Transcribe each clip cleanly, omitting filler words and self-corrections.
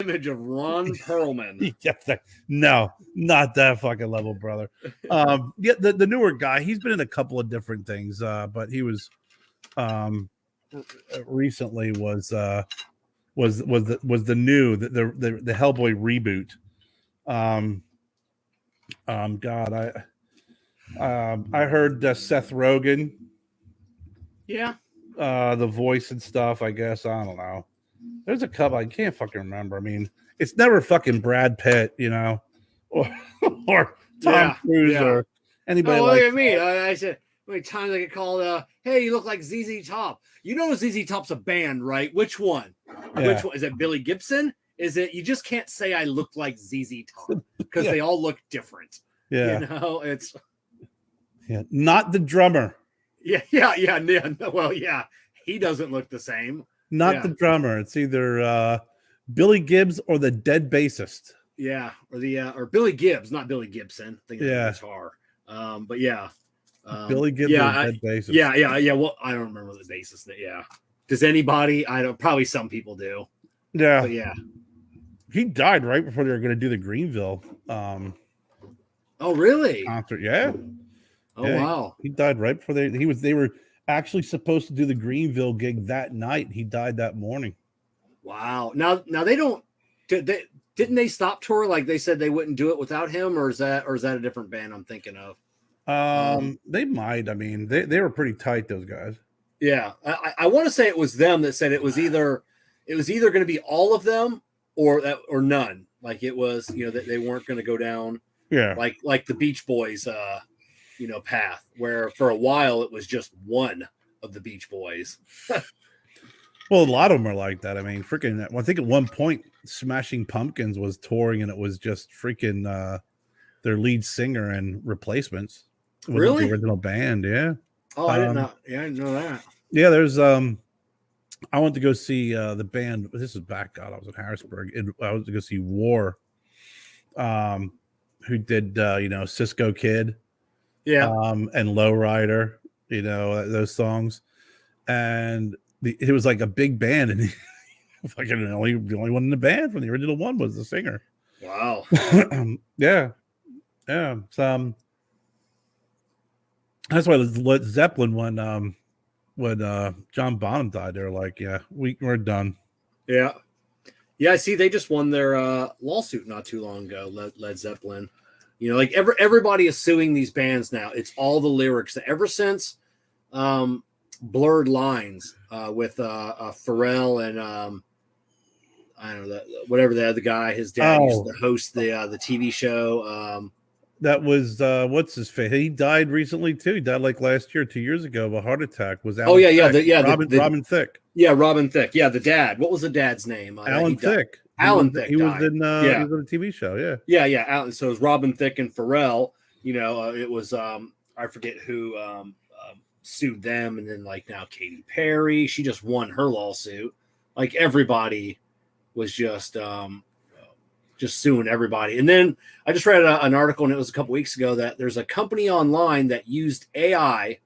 image of Ron Perlman. No, not that fucking level, brother. Yeah, the newer guy, he's been in a couple of different things, but he was recently was the new the Hellboy reboot. God, I heard Seth Rogen. Yeah. The voice and stuff, I guess. I don't know. There's a couple I can't fucking remember. I mean, it's never fucking Brad Pitt, you know, or Tom Cruise or anybody like that. Me. I said, how many times I get called, hey, you look like ZZ Top. You know ZZ Top's a band, right? Which one? Yeah. Which one? Is it Billy Gibson? Is it, you just can't say I look like ZZ Top because they all look different. Yeah. You know, it's. Yeah, not the drummer. Yeah. Well, yeah, he doesn't look the same. Not the drummer. It's either Billy Gibbs or the dead bassist. Yeah, or Billy Gibbs, not Billy Gibson. Thinking of the guitar. But yeah, Billy Gibbs, dead bassist. Yeah. Well, I don't remember the bassist. Yeah. Does anybody? I don't. Probably some people do. Yeah. But yeah. He died right before they were going to do the Greenville. Oh really? Concert. Yeah. Oh wow. He died right before they were actually supposed to do the Greenville gig that night. He died that morning. Wow. Now they don't. Didn't they stop tour? Like they said they wouldn't do it without him, or is that a different band I'm thinking of? They might. I mean, they were pretty tight, those guys. Yeah, I want to say it was them that said it was either going to be all of them or none. Like it was, that they weren't going to go down. Yeah. Like the Beach Boys, path where for a while it was just one of the Beach Boys. Well, a lot of them are like that. I mean, freaking, I think at one point Smashing Pumpkins was touring and it was just freaking their lead singer and replacements. Really? The original band, yeah. Oh, I didn't know. Yeah, I didn't know that. Yeah, there's I went to go see the band. This is back, God, I was in Harrisburg. I went to go see War, who did Cisco Kid, and Lowrider, those songs, and it was like a big band, and fucking the only one in the band from the original one was the singer. Wow. Yeah. So, that's why Led Zeppelin when John Bonham died, they were like, yeah, we're done. Yeah. I see they just won their lawsuit not too long ago, Led Zeppelin. Like everybody is suing these bands now. It's all the lyrics. Ever since Blurred Lines with Pharrell and I don't know, whatever the other guy, his dad used to host the TV show. That was what's his face? He died recently too. He died like last year, 2 years ago of a heart attack. Was Alan Thicke. Robin Thicke. Yeah, Robin Thicke. Yeah, the dad. What was the dad's name? Alan Thicke. Alan Thicke. He was in a TV show. Yeah. Yeah. Alan. So it was Robin Thicke and Pharrell. It was I forget who sued them, and then like now Katy Perry. She just won her lawsuit. Like everybody was just suing everybody. And then I just read an article, and it was a couple weeks ago, that there's a company online that used AI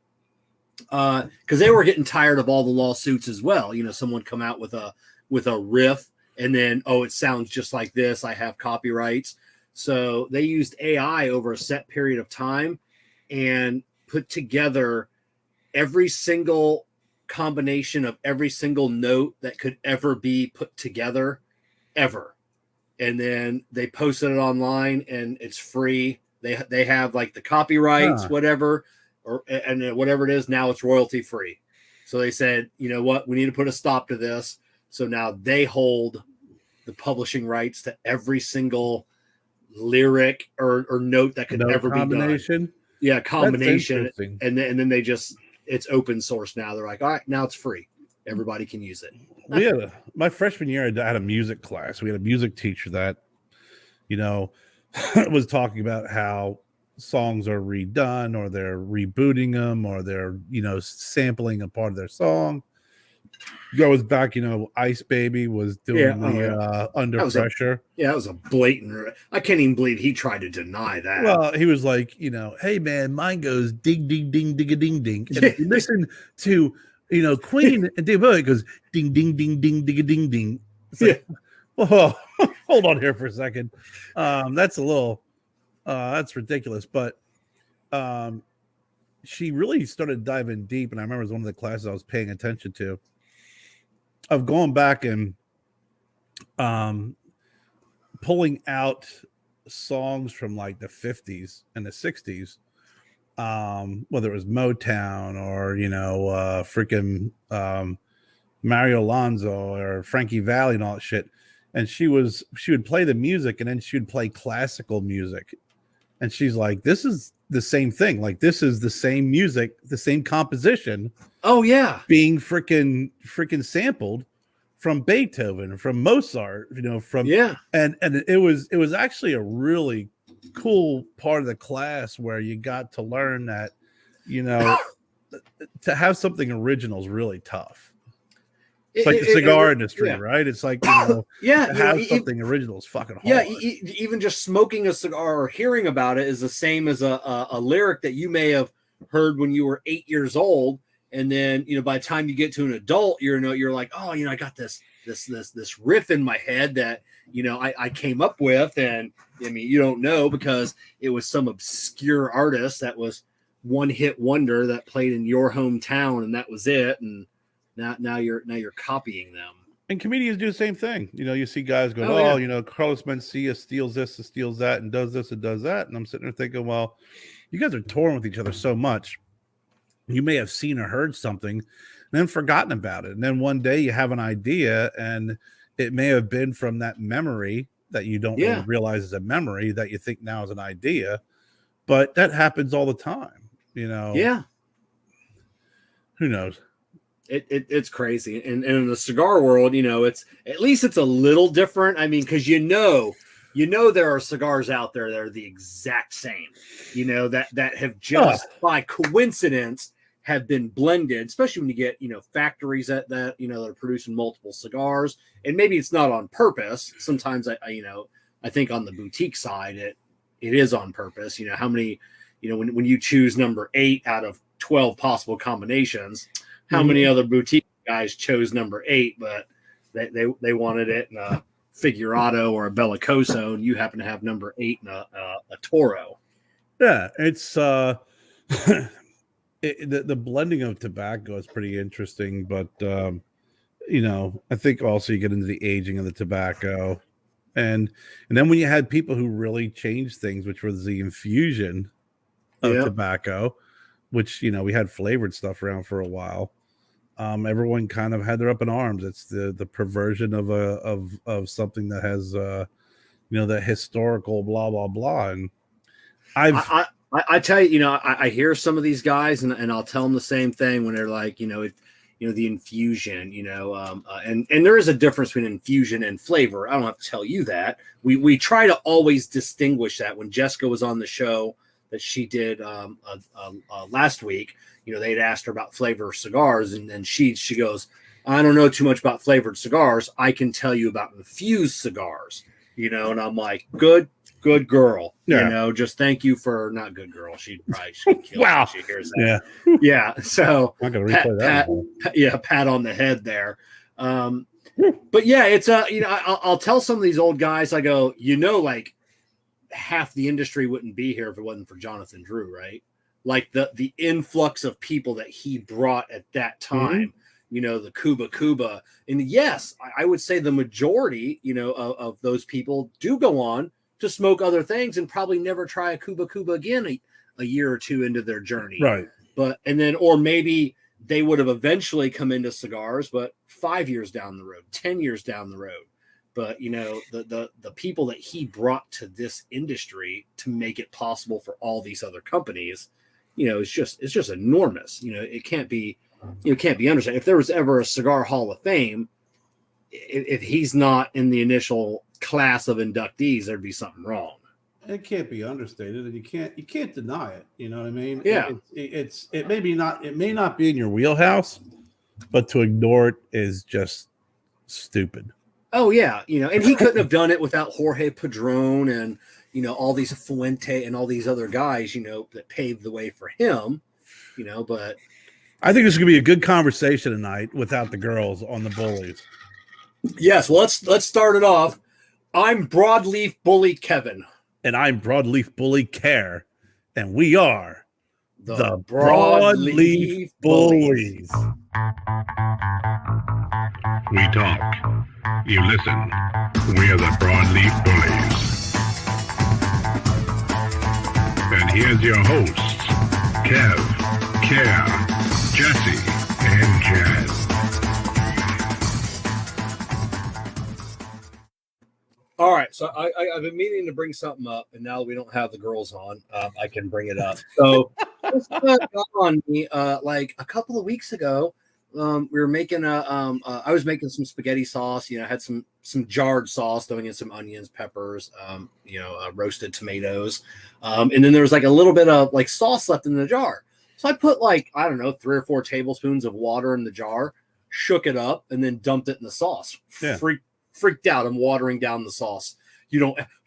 because they were getting tired of all the lawsuits as well. Someone come out with a riff, and then, it sounds just like this. I have copyrights. So they used AI over a set period of time and put together every single combination of every single note that could ever be put together ever. And then they posted it online, and it's free. They have like the copyrights, whatever, and whatever it is. Now it's royalty free. So they said, you know what, we need to put a stop to this. So now they hold the publishing rights to every single lyric or note that could ever be done. Yeah, combination. And then they just, it's open source now. They're like, all right, now it's free. Everybody can use it. My freshman year, I had a music class. We had a music teacher that, was talking about how songs are redone, or they're rebooting them, or they're, sampling a part of their song. That was back, Ice Baby was doing Under Pressure. That was a blatant. I can't even believe he tried to deny that. Well, he was like, hey man, mine goes ding ding ding ding a ding ding. And if you listen to Queen and Dave Bowie, it goes ding ding ding ding ding a ding ding. It's like, Oh, hold on here for a second. That's a little, that's ridiculous. But she really started diving deep, and I remember it was one of the classes I was paying attention to, of going back and pulling out songs from like the 50s and the 60s, whether it was Motown or freaking Mario Alonso or Frankie Valli and all that shit. And she would play the music, and then she would play classical music, and she's like, this is the same thing, like this is the same music, the same composition, oh yeah, being freaking sampled from Beethoven, from Mozart, from and it was actually a really cool part of the class where you got to learn that to have something original is really tough. It's like the cigar industry, right? It's like, to have something original is fucking hard. Yeah, even just smoking a cigar or hearing about it is the same as a lyric that you may have heard when you were 8 years old, and then by the time you get to an adult, you're like, oh, I got this riff in my head that I came up with, and I mean, you don't know because it was some obscure artist that was one hit wonder that played in your hometown, and that was it, and now you're copying them. And comedians do the same thing. You see guys going, Carlos Mencia steals this and steals that and does this and does that. And I'm sitting there thinking, well, you guys are touring with each other so much. You may have seen or heard something and then forgotten about it. And then one day you have an idea, and it may have been from that memory that you don't really realize is a memory that you think now is an idea. But that happens all the time, Yeah. Who knows? It's crazy, and in the cigar world, it's at least it's a little different. I mean, because there are cigars out there that are the exact same, that have just by coincidence have been blended. Especially when you get factories that that are producing multiple cigars, and maybe it's not on purpose. Sometimes I think on the boutique side it is on purpose. How many when you choose number 8 out of 12 possible combinations. How many other boutique guys chose number 8, but they wanted it in a Figurado or a Bellicoso, and you happen to have number 8 in a Toro. Yeah, it's the blending of tobacco is pretty interesting, but I think also you get into the aging of the tobacco, and then when you had people who really changed things, which was the infusion of tobacco, which we had flavored stuff around for a while. Everyone kind of had their up in arms. It's the perversion of something that has the historical blah blah blah. And I tell you, I hear some of these guys, and I'll tell them the same thing when they're like, the infusion, and there is a difference between infusion and flavor. I don't have to tell you that. We try to always distinguish that. When Jessica was on the show that she did last week, they'd asked her about flavored cigars, and then she goes, I don't know too much about flavored cigars. I can tell you about infused cigars, and I'm like, good girl. Just thank you for not good girl. She'd kill wow. She hears that. Yeah. So I'm gonna replay that. Pat on the head there. But yeah, it's I'll tell some of these old guys, I go, like half the industry wouldn't be here if it wasn't for Jonathan Drew, right? Like the influx of people that he brought at that time, the Cuba. And yes, I would say the majority, of those people do go on to smoke other things and probably never try a Cuba again a year or two into their journey. Right. Or maybe they would have eventually come into cigars, but 5 years down the road, 10 years down the road. But the people that he brought to this industry to make it possible for all these other companies, it's just enormous. It can't be understood. If there was ever a Cigar Hall of Fame, if he's not in the initial class of inductees, there'd be something wrong. It can't be understated, and you can't deny it. You know what I mean? Yeah. It may not be in your wheelhouse, but to ignore it is just stupid. Oh yeah, and he couldn't have done it without Jorge Padron and all these Fuente and all these other guys, that paved the way for him, but I think this is gonna be a good conversation tonight without the girls on the Bullies. Yes, well, let's start it off. I'm Broadleaf Bully Kevin. And I'm Broadleaf Bully Kerr. And we are the Broadleaf Bullies. We talk. You listen. We are the Broadleaf Bullies. And here's your hosts, Kev, Kerr, Jessie, and Jen. All right, so I've been meaning to bring something up, and now we don't have the girls on. I can bring it up. So this got on me like a couple of weeks ago. We were making I was making some spaghetti sauce. You know, I had some jarred sauce, throwing in some onions, peppers, roasted tomatoes, and then there was like a little bit of like sauce left in the jar. So I put like, I don't know, 3 or 4 tablespoons of water in the jar, shook it up, and then dumped it in the sauce. Yeah. Freaked out. I'm watering down the sauce.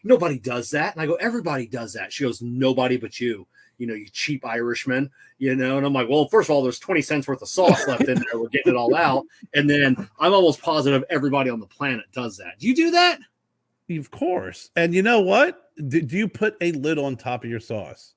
Nobody does that. And I go, everybody does that. She goes, nobody but you. You cheap Irishman, And I'm like, well, first of all, there's 20 cents worth of sauce left in there. We're getting it all out. And then I'm almost positive everybody on the planet does that. Do you do that? Of course. And you know what? Do you put a lid on top of your sauce?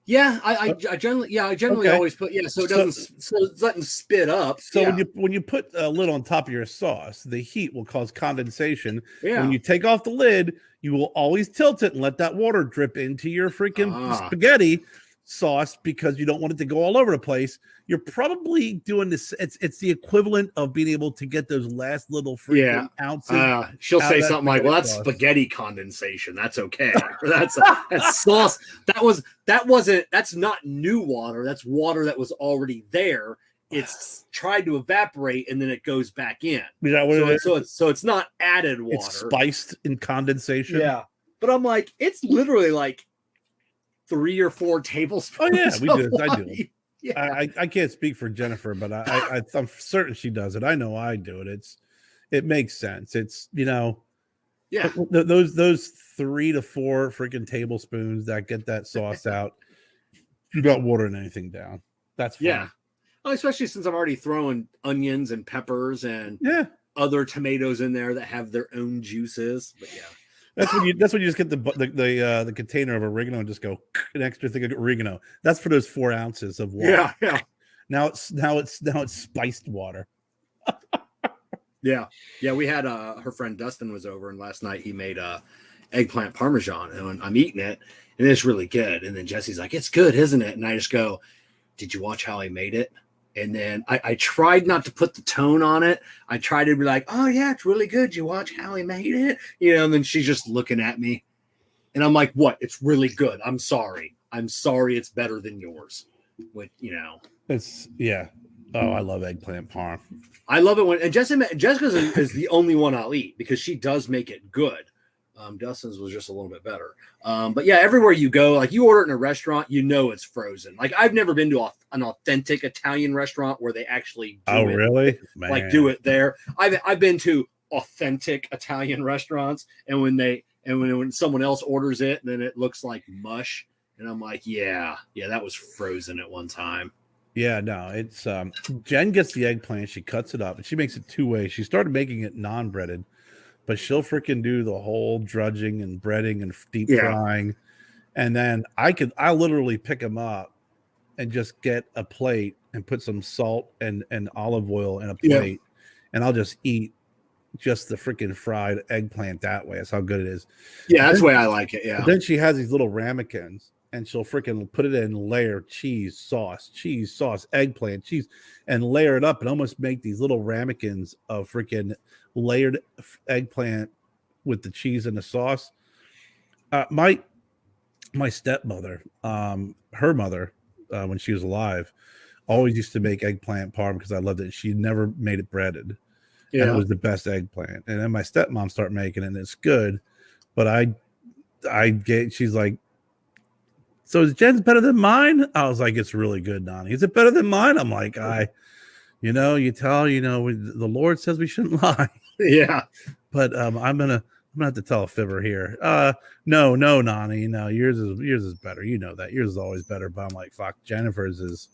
Yeah, I generally okay. always put so it doesn't spit up. So when you put a lid on top of your sauce, the heat will cause condensation. Yeah. When you take off the lid, you will always tilt it and let that water drip into your freaking spaghetti sauce because you don't want it to go all over the place. You're probably doing this. It's the equivalent of being able to get those last little freaking ounces. She'll say something like, "Well, that's sauce. Spaghetti condensation. That's okay. That's sauce. That's not new water. That's water that was already there. It's tried to evaporate and then it goes back in. So it's not added water. It's spiced in condensation. Yeah, but I'm like, it's literally like 3 or 4 tablespoons. Oh yeah, we do. I do. Yeah. I can't speak for Jennifer, but I'm certain she does it. I know I do it. It makes sense. It's those 3 to 4 freaking tablespoons that get that sauce out. You're not watering anything down. That's fine. Yeah. Well, especially since I'm already throwing onions and peppers and other tomatoes in there that have their own juices. But yeah. That's when you just get the container of oregano and just go an extra thing of oregano. That's for those 4 ounces of water. Yeah. Now it's spiced water. Yeah. We had her friend Dustin was over, and last night he made eggplant parmesan, and I'm eating it, and it's really good. And then Jesse's like, "It's good, isn't it?" And I just go, "Did you watch how he made it?" And then I tried not to put the tone on it. I tried to be like, "Oh yeah, it's really good. You watch how he made it?" And then she's just looking at me. And I'm like, "What? It's really good. I'm sorry. It's better than yours." It's Oh, I love eggplant parm. I love it when Jessica is the only one I'll eat because she does make it good. Dustin's was just a little bit better. But yeah, everywhere you go, like you order it in a restaurant, it's frozen. Like I've never been to an authentic Italian restaurant where they actually really? Do it there. I've been to authentic Italian restaurants, and when someone else orders it, then it looks like mush, and I'm like, yeah, that was frozen at one time. Yeah, no, it's Jen gets the eggplant, she cuts it up, and she makes it 2 ways. She started making it non-breaded. But she'll freaking do the whole drudging and breading and deep frying. And then I literally pick them up and just get a plate and put some salt and olive oil in a plate. And I'll just eat just the freaking fried eggplant that way. That's how good it is. Yeah, that's the way I like it. Yeah. But then she has these little ramekins and she'll freaking put it in layer cheese sauce, eggplant, cheese, and layer it up and almost make these little ramekins of freaking layered eggplant with the cheese and the sauce. My stepmother, her mother, when she was alive, always used to make eggplant parm because I loved it. She never made it breaded. Yeah. And it was the best eggplant. And then my stepmom started making it and it's good. But she's like, "So is Jen's better than mine?" I was like, "It's really good, Nani. Is it better than mine?" I'm like, the Lord says we shouldn't lie. Yeah. But I'm gonna have to tell a fibber here. No, Nani. No, yours is better. You know that. Yours is always better. But I'm like, fuck, Jennifer's is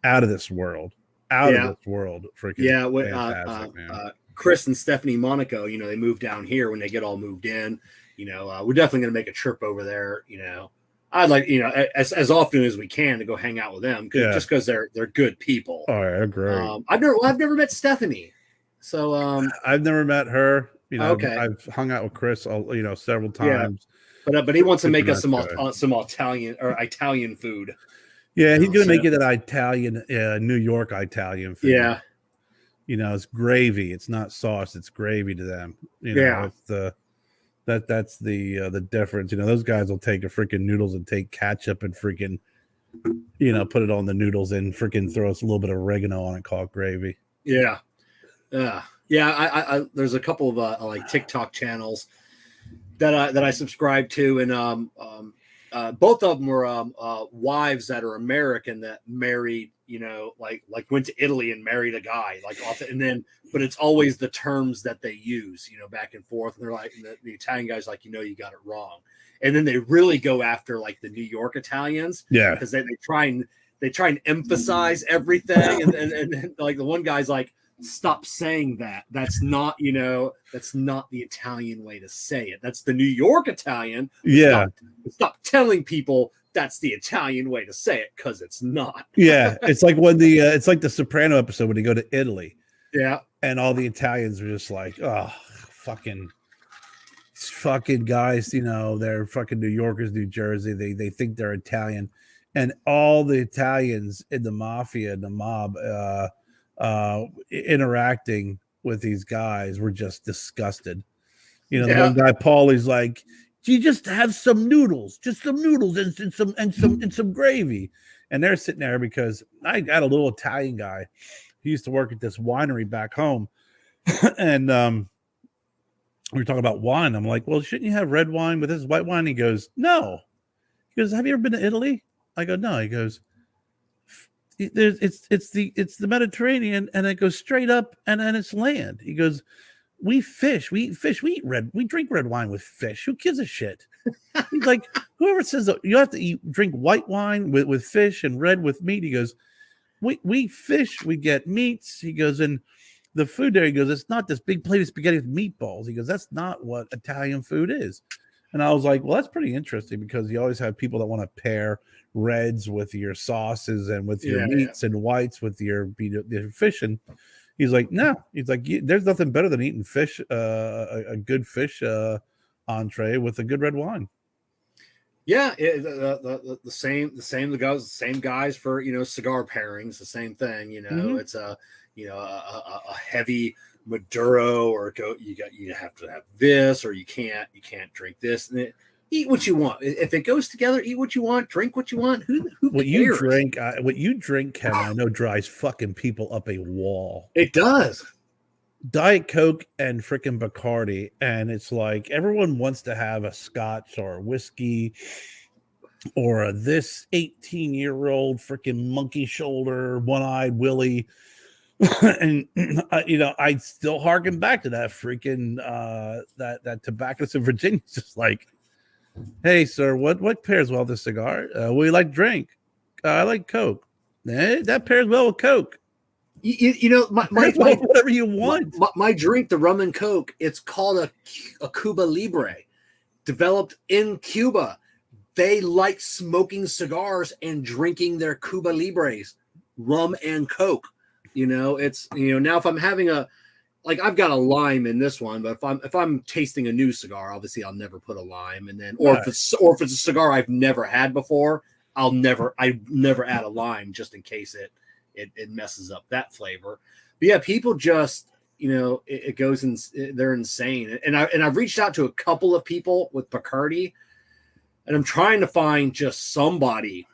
out of this world. Out of this world. Freaking fantastic, man. Chris and Stephanie Monaco, they moved down here when they get all moved in. We're definitely going to make a trip over there. I'd like, as often as we can to go hang out with them, just because they're good people. Oh, yeah, great. I've never met Stephanie, so I've never met her. Okay. I've hung out with Chris, several times. Yeah. But he wants to make us some Italian or Italian food. Yeah, he's gonna make it an Italian, New York Italian food. Yeah. It's gravy. It's not sauce. It's gravy to them. It's that's the difference. Those guys will take a freaking noodles and take ketchup and freaking, put it on the noodles and freaking throw us a little bit of oregano on it, call it gravy. Yeah. I there's a couple of like TikTok channels that I subscribe to, and both of them were wives that are American that married, like went to Italy and married a guy, but it's always the terms that they use, back and forth. And they're like, the Italian guy's like, you got it wrong. And then they really go after like the New York Italians. Yeah. Because they try and emphasize everything. And like the one guy's like, stop saying that. That's not the Italian way to say it. That's the New York Italian. Yeah. Stop telling people that's the Italian way to say it, because it's not. Yeah. It's like when it's like the Soprano episode when they go to Italy. Yeah. And all the Italians are just like, oh, fucking guys, they're fucking New Yorkers, New Jersey. They think they're Italian. And all the Italians in the mafia and the mob interacting with these guys were just disgusted. The one guy, Paulie's like, you just have some noodles, and some gravy. And they're sitting there because I got a little Italian guy. He used to work at this winery back home. And we were talking about wine. I'm like, well, shouldn't you have red wine with this white wine? He goes, no. He goes, have you ever been to Italy? I go, no. He goes, it's the Mediterranean, and it goes straight up, and then it's land. He goes, we eat we drink red wine with fish. Who gives a shit? He's like, whoever says that you have to drink white wine with fish and red with meat. He goes, we fish, we get meats. He goes, and the food there, he goes, it's not this big plate of spaghetti with meatballs. He goes, that's not what Italian food is. And I was like, well, that's pretty interesting, because you always have people that want to pair reds with your sauces and with your meats and whites with your fish. And he's like, no. He's like, there's nothing better than eating fish, a good fish entree with a good red wine. Yeah, the same guys for cigar pairings, the same thing. It's a heavy Maduro, or you have to have this, or you can't drink this. And eat what you want. If it goes together, eat what you want, drink what you want. Who what cares? What you drink, Kevin, I know drives fucking people up a wall. It does. Diet Coke and freaking Bacardi, and it's like everyone wants to have a scotch or a whiskey or this 18-year-old freaking monkey shoulder, one-eyed Willie. And I still harken back to that freaking that tobacconist in Virginia. It's just like, hey, sir, what pairs well with this cigar? What do you like to drink? I like Coke. That pairs well with Coke. Whatever you want. My drink, the rum and Coke, it's called a Cuba Libre, developed in Cuba. They like smoking cigars and drinking their Cuba Libres, rum and Coke. It's now if I'm having I've got a lime in this one, but if I'm tasting a new cigar, obviously I'll never put a lime, and then if it's a cigar I've never had before, I never add a lime just in case it messes up that flavor. But yeah, people just it goes in, they're insane, and I've reached out to a couple of people with Bacardi, and I'm trying to find just somebody.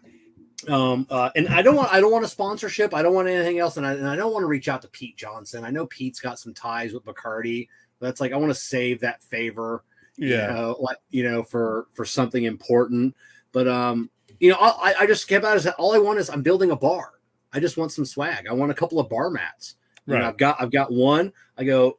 And I don't want a sponsorship. I don't want anything else. And I don't want to reach out to Pete Johnson. I know Pete's got some ties with Bacardi, but that's like, I want to save that favor, for something important. But, I just kept out as all I want is I'm building a bar. I just want some swag. I want a couple of bar mats. Right. I've got one. I go,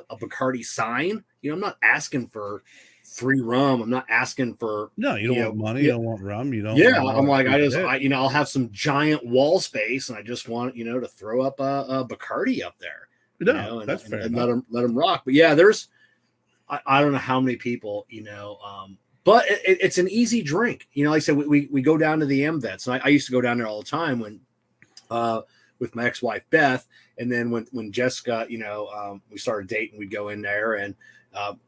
a Bacardi sign. I'm not asking for free rum. I'm not asking for you don't want money. You don't want rum. You don't. Yeah, I'm like I'll have some giant wall space, and I just want to throw up a Bacardi up there. No, that's fair and enough. let them rock. But yeah, there's I don't know how many people, but it's an easy drink. Like I said, we go down to the MVets, and I used to go down there all the time when with my ex-wife Beth, and then when Jessica, we started dating, we'd go in there, and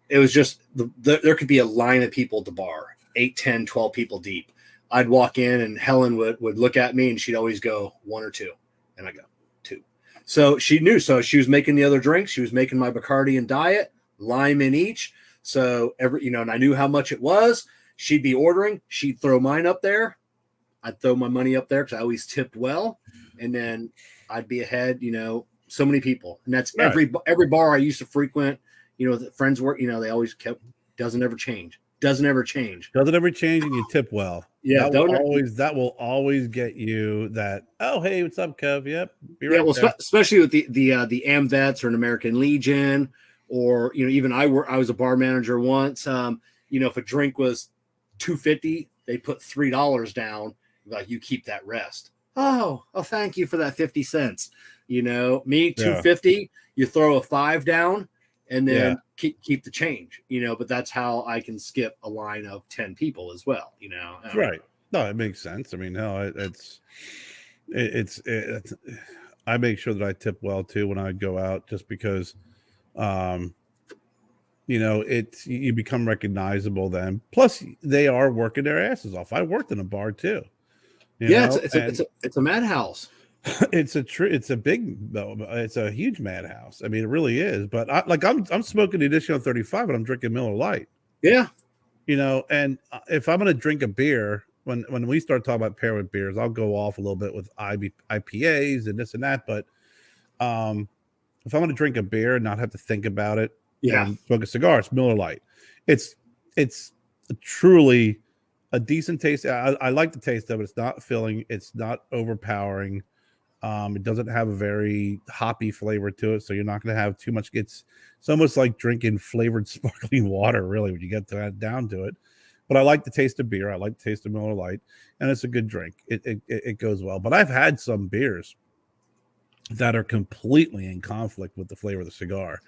it was just there could be a line of people at the bar, 8, 10, 12 people deep. I'd walk in, and Helen would look at me, and she'd always go 1 or 2, and I go 2. So she knew. So she was making the other drinks. She was making my Bacardi and Diet, lime in each. So and I knew how much it was. She'd be ordering. She'd throw mine up there. I'd throw my money up there because I always tipped well, and then I'd be ahead. So many people, and that's right. Every bar I used to frequent. The friends work. They always kept doesn't ever change, and you tip well. Yeah, that will always get you that. Oh, hey, what's up, Kev? Yep, be right there. Especially with the AmVets or an American Legion, or even I was a bar manager once. If a drink was $2.50, they put $3 down. Like, you keep that rest. Oh, thank you for that 50 cents. Me $2.50. You throw a 5 down, and then keep the change. But that's how I can skip a line of 10 people as well. Right. No, it makes sense. I mean, no, it's I make sure that I tip well too when I go out, just because you become recognizable then. Plus, they are working their asses off. I worked in a bar too. It's a madhouse. It's a huge madhouse. I mean, it really is. But I'm smoking the additional 35, and I'm drinking Miller Lite. Yeah, and if I'm going to drink a beer, when we start talking about pair with beers, I'll go off a little bit with IPAs and this and that. But if I'm going to drink a beer and not have to think about it, smoke a cigar, it's Miller Lite. It's truly a decent taste. I like the taste of it. It's not filling. It's not overpowering. It doesn't have a very hoppy flavor to it, so you're not going to have too much. It's almost like drinking flavored sparkling water, really, when you get down to it. But I like the taste of beer. I like the taste of Miller Lite, and it's a good drink. It goes well. But I've had some beers that are completely in conflict with the flavor of the cigar,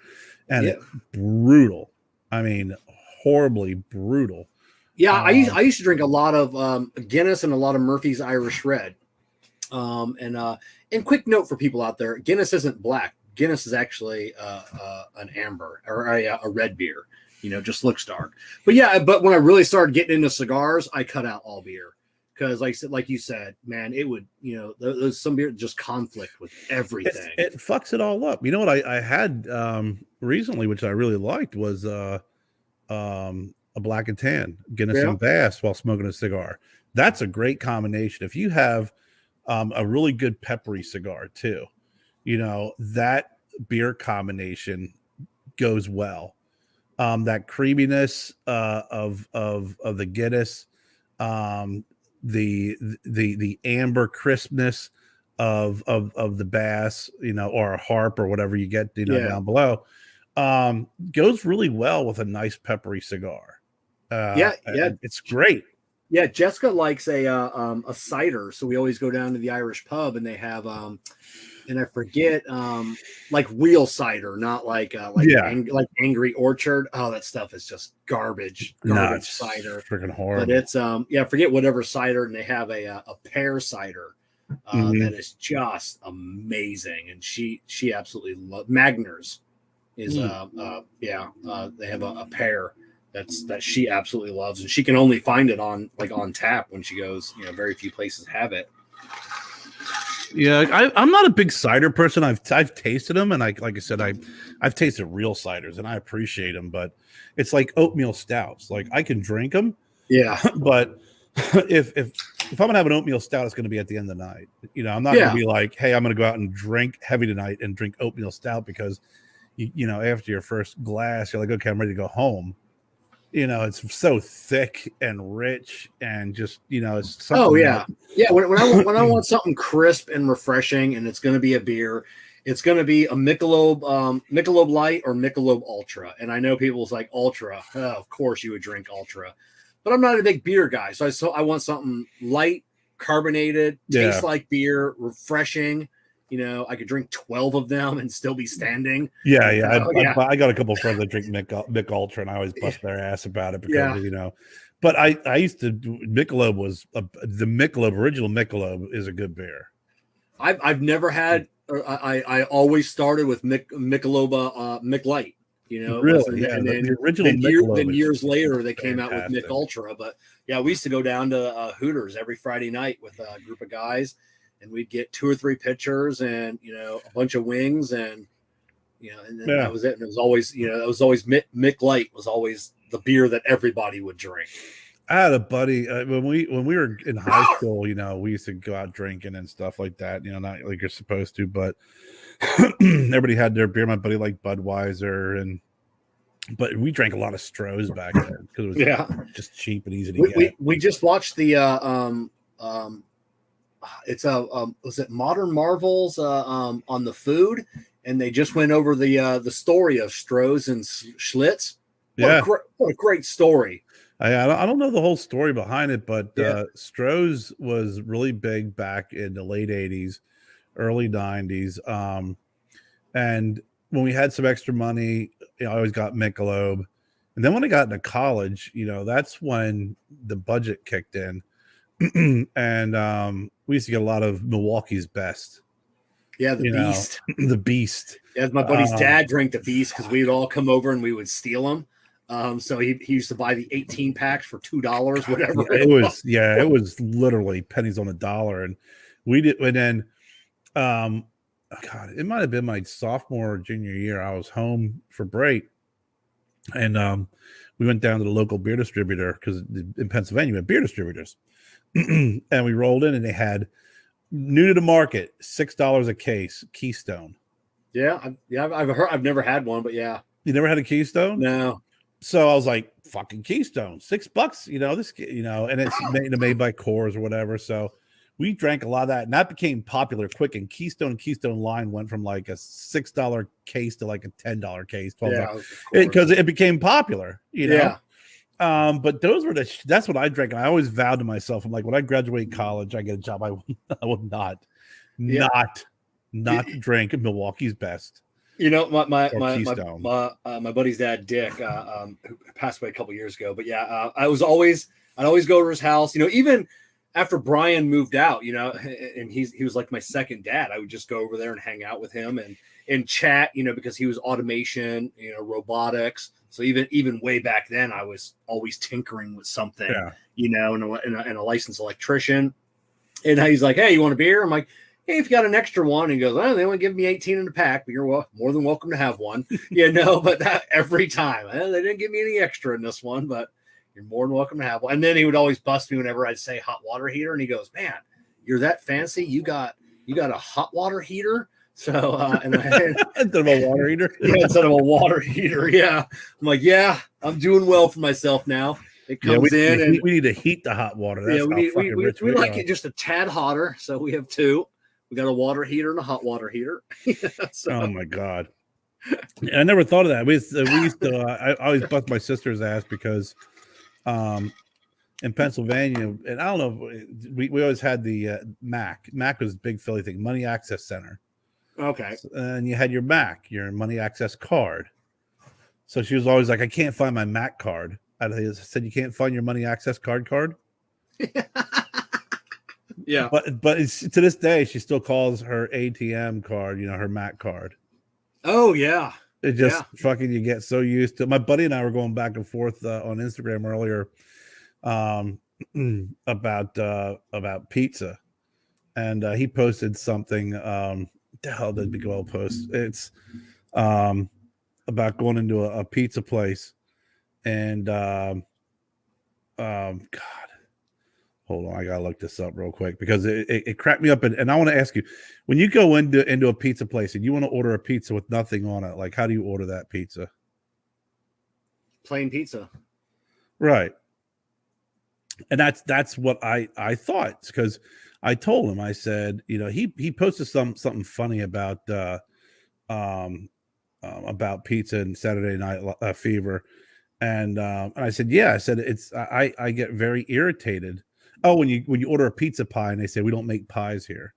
and it's brutal. I mean, horribly brutal. Yeah, I used to drink a lot of Guinness and a lot of Murphy's Irish Red. And quick note for people out there: Guinness isn't black. Guinness is actually an amber or a red beer. Just looks dark. But when I really started getting into cigars, I cut out all beer because, like you said, man, it would those some beer just conflict with everything. It fucks it all up. You know what I had recently, which I really liked, was a black and tan Guinness and Bass while smoking a cigar. That's a great combination. If you have a really good peppery cigar too, that beer combination goes well. That creaminess of the Guinness, the amber crispness of the Bass, or a Harp or whatever you get, down below, goes really well with a nice peppery cigar. It's great. Yeah, Jessica likes a cider, so we always go down to the Irish pub, and they have and I forget like real cider, not like Angry Orchard. Oh, that stuff is just garbage cider, freaking horrible. But it's forget whatever cider, and they have a pear cider that is just amazing, and she absolutely loves Magners. Is they have a pear that she absolutely loves, and she can only find it on tap when she goes. Very few places have it. Yeah, I'm not a big cider person. I've tasted them, and like I said, I've tasted real ciders, and I appreciate them. But it's like oatmeal stouts. Like, I can drink them, but if I'm gonna have an oatmeal stout, it's gonna be at the end of the night. I'm not gonna be like, hey, I'm gonna go out and drink heavy tonight and drink oatmeal stout because after your first glass, you're like, okay, I'm ready to go home. It's so thick and rich, and just it's something. Oh yeah, When I want something crisp and refreshing, and it's going to be a beer, it's going to be a Michelob Light or Michelob Ultra. And I know people's like Ultra. Oh, of course you would drink Ultra, but I'm not a big beer guy, so I want something light, carbonated, tastes like beer, refreshing, You know, I could drink 12 of them and still be standing. Yeah, I got a couple of friends that drink Mick Ultra, and I always bust their ass about it because you know. But I used to Michelob was the Michelob original Michelob is a good beer. I've never had. I always started with Michelob Mick Light. You know, really, and then the original Michelob. Then years later, they came out with Mick Ultra. But yeah, we used to go down to Hooters every Friday night with a group of guys, and we'd get 2 or 3 pitchers and you know a bunch of wings, and you know, and then that was it. And it was always Mick Light was always the beer that everybody would drink. I had a buddy when we were in high school. You know, we used to go out drinking and stuff like that. You know, not like you're supposed to, but everybody had their beer. My buddy liked Budweiser, but we drank a lot of Stroh's back then because it was just cheap and easy to get. We just watched the was it Modern Marvels on the food, and they just went over the story of Stroh's and Schlitz. What a great story. I don't know the whole story behind it, but Stroh's was really big back in the late 80s, early 90s. And when we had some extra money, I always got Michelob. And then when I got into college, you know, that's when the budget kicked in. And we used to get a lot of Milwaukee's Best. Yeah, the Beast. The Beast. Yeah, my buddy's dad drank the Beast because we would all come over and we would steal them. So he used to buy the 18 packs for $2, whatever. It was literally pennies on a dollar. And we did, and then, God, it might have been my sophomore or junior year. I was home for break, and we went down to the local beer distributor because in Pennsylvania we had beer distributors, and we rolled in and they had new to the market $6 a case Keystone. I've never had one, but yeah. You never had a Keystone? No. So I was like, fucking Keystone, $6, you know, and it's made by Coors or whatever. So we drank a lot of that, and that became popular quick. And Keystone line went from like a $6 case to like a $10 case, $12 because it became popular, you know. Yeah. But that's what I drank. And I always vowed to myself, I'm like, when I graduate college, I get a job. I will not drink Milwaukee's Best. You know, my buddy's dad, Dick, who passed away a couple years ago. But yeah, I'd always go to his house. You know, even after Brian moved out, you know, and he was like my second dad. I would just go over there and hang out with him and chat. You know, because he was automation, you know, robotics. So even way back then, I was always tinkering with something. You know, and a licensed electrician. And he's like, "Hey, you want a beer?" I'm like, "Hey, if you got an extra one," and he goes, "Oh, they only give me 18 in a pack, but you're more than welcome to have one." You know, but that every time they didn't give me any extra in this one, but you're more than welcome to have one. And then he would always bust me whenever I'd say hot water heater, and he goes, "Man, you're that fancy? You got a hot water heater?" So instead of a water heater, instead of a water heater, I'm like, I'm doing well for myself now. It comes in, and we need to heat the hot water. That's we like it just a tad hotter, so we have two. We got a water heater and a hot water heater. Oh my God. I never thought of that. We used to, I always bust my sister's ass because in Pennsylvania, and I don't know, we always had the MAC. MAC was a big Philly thing, Money Access Center. Okay. And you had your MAC, your Money Access card. So she was always like, I can't find my MAC card. I said, you can't find your Money Access card? Yeah, but to this day, she still calls her ATM card, you know, her MAC card. Oh yeah, it just fucking you get so used to. My buddy and I were going back and forth on Instagram earlier, about pizza, and he posted something. The hell did Big Well post? It's about going into a pizza place, and God. Hold on, I gotta look this up real quick because it cracked me up. And I want to ask you, when you go into a pizza place and you want to order a pizza with nothing on it, like how do you order that pizza? Plain pizza, right? And that's what I thought, because I told him, I said, you know, he posted something funny about pizza and Saturday Night Fever, and I said, it's I get very irritated. Oh, when you order a pizza pie and they say we don't make pies here.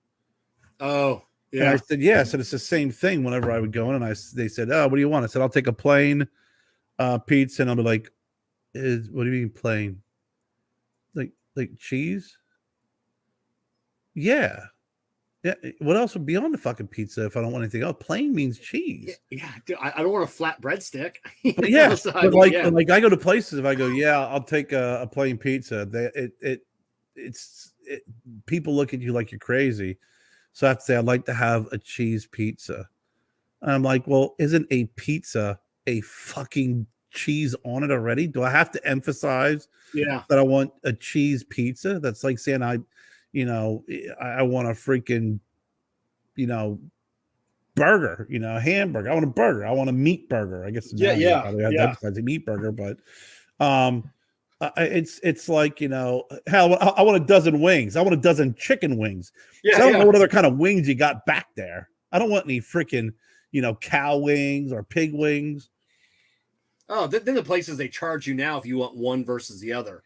Oh, And I said, yeah. I said, it's the same thing whenever I would go in. And they said, oh, what do you want? I said, I'll take a plain pizza. And I'll be like, what do you mean plain? Like cheese? Yeah. Yeah. What else would be on the fucking pizza if I don't want anything else? Plain means cheese. Yeah. Dude, I don't want a flat breadstick. But yeah. But like I go to places, if I go, yeah, I'll take a plain pizza. People look at you like you're crazy. So I have to say, I'd like to have a cheese pizza. And I'm like, well, isn't a pizza a fucking cheese on it already? Do I have to emphasize that I want a cheese pizza? That's like saying I want a freaking, burger, hamburger. I want a burger. I want a meat burger. I guess. Emphasize a meat burger, but it's like, hell, I want a dozen wings. I want a dozen chicken wings. I don't know what other kind of wings you got back there. I don't want any freaking, cow wings or pig wings. Oh, then the places they charge you now if you want one versus the other,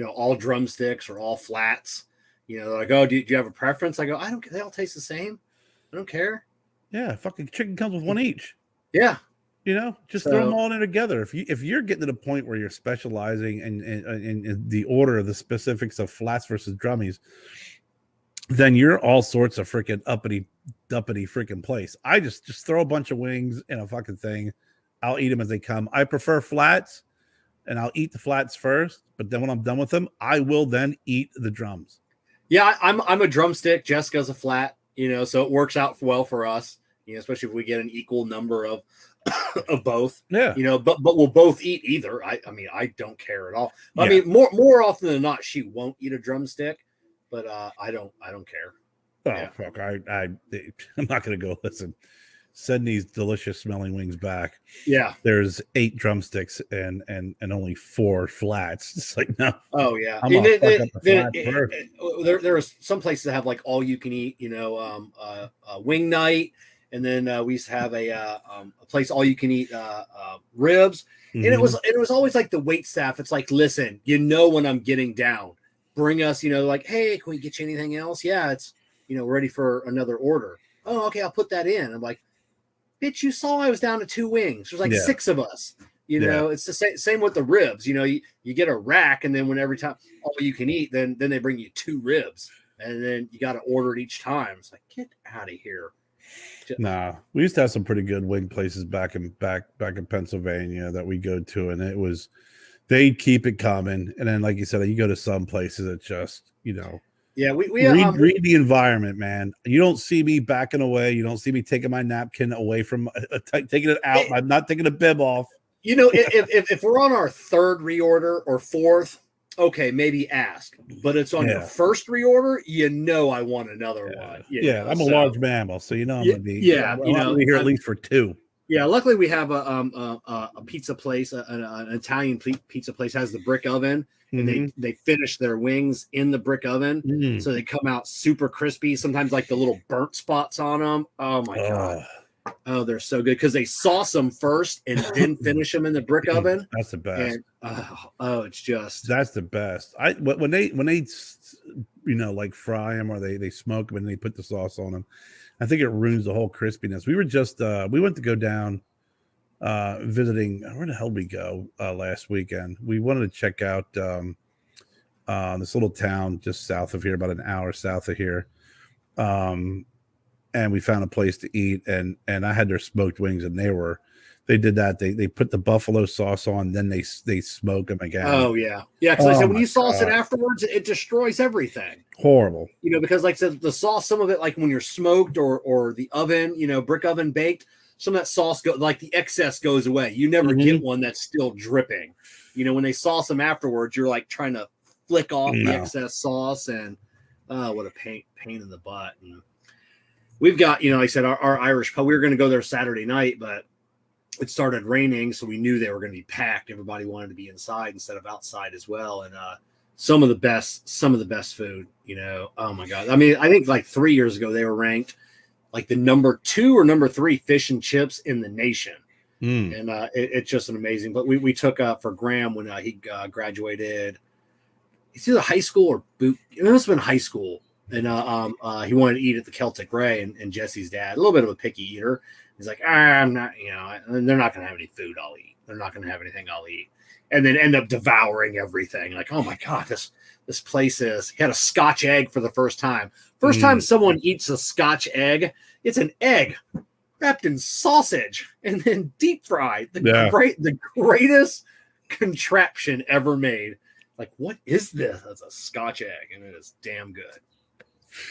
all drumsticks or all flats. They're like, oh, do you have a preference? I go, I don't. They all taste the same. I don't care. Yeah, fucking chicken comes with one each. Yeah. Just throw them all in together. If you're getting to the point where you're specializing in the order of the specifics of flats versus drummies, then you're all sorts of freaking uppity freaking place. I just throw a bunch of wings in a fucking thing. I'll eat them as they come. I prefer flats, and I'll eat the flats first. But then when I'm done with them, I will then eat the drums. Yeah, I'm a drumstick. Jessica's a flat. So it works out well for us. Especially if we get an equal number of both. Yeah. But we'll both eat either. I mean, I don't care at all. Yeah. I mean, more often than not, she won't eat a drumstick, but I don't care. Oh, fuck. I'm not gonna go listen. Send these delicious smelling wings back. Yeah. There's 8 drumsticks and only 4 flats. It's like, no. Oh yeah. There are some places that have like all you can eat, wing night. And then we used to have a place all you can eat ribs. Mm-hmm. And it was always like the wait staff. It's like, listen, when I'm getting down, bring us, like, hey, can we get you anything else? Yeah, it's ready for another order. Oh, okay, I'll put that in. I'm like, bitch, you saw I was down to 2 wings. There's like 6 of us. It's the same with the ribs. You get a rack, and then when every time all you can eat, then they bring you 2 ribs, and then you got to order it each time. It's like, get out of here. Nah, we used to have some pretty good wing places back in Pennsylvania that we go to, and they'd keep it coming. And then, like you said, you go to some places that just, yeah, we read the environment, man. You don't see me backing away. You don't see me taking my napkin away from taking it out. I'm not taking a bib off. If we're on our 3rd reorder or 4th, okay, maybe ask. But it's on your 1st reorder, I want another one. I'm a large mammal, so I'm gonna be. Yeah, I'm gonna be here at least for 2. Yeah, luckily we have a pizza place, an Italian pizza place has the brick oven, and they finish their wings in the brick oven, so they come out super crispy. Sometimes like the little burnt spots on them. Oh my god! Oh, they're so good because they sauce them first and then finish them in the brick oven. That's the best. And, it's just that's the best. When they like fry them or they smoke them and they put the sauce on them, I think it ruins the whole crispiness. We were just we went to go down visiting. Where the hell did we go last weekend? We wanted to check out this little town just south of here, about an hour south of here. And we found a place to eat, and I had their smoked wings, and they did that. They put the buffalo sauce on, then they smoke them again. Oh yeah, yeah. Because I said when you sauce it afterwards, it destroys everything. Horrible. Because like I said, the sauce, some of it, like when you're smoked or the oven, brick oven baked, some of that sauce like the excess goes away. You never get one that's still dripping. When they sauce them afterwards, you're like trying to flick off the excess sauce, and what a pain in the butt. And we've got, like I said, our Irish pub. We were going to go there Saturday night, but it started raining, so we knew they were going to be packed. Everybody wanted to be inside instead of outside as well. And some of the best food. Oh my god! I mean, I think like 3 years ago they were ranked like the number 2 or number 3 fish and chips in the nation. And it's just an amazing. But we took for Graham when he graduated. It's either high school or boot. It must have been high school. And he wanted to eat at the Celtic Ray, and Jesse's dad, a little bit of a picky eater, he's like, I'm not, and they're not going to have any food I'll eat. They're not going to have anything I'll eat. And then end up devouring everything. Like, oh my God, this place is. He had a Scotch egg for the first time. First time someone eats a Scotch egg, it's an egg wrapped in sausage and then deep fried. The greatest contraption ever made. Like, what is this? That's a Scotch egg, and it is damn good.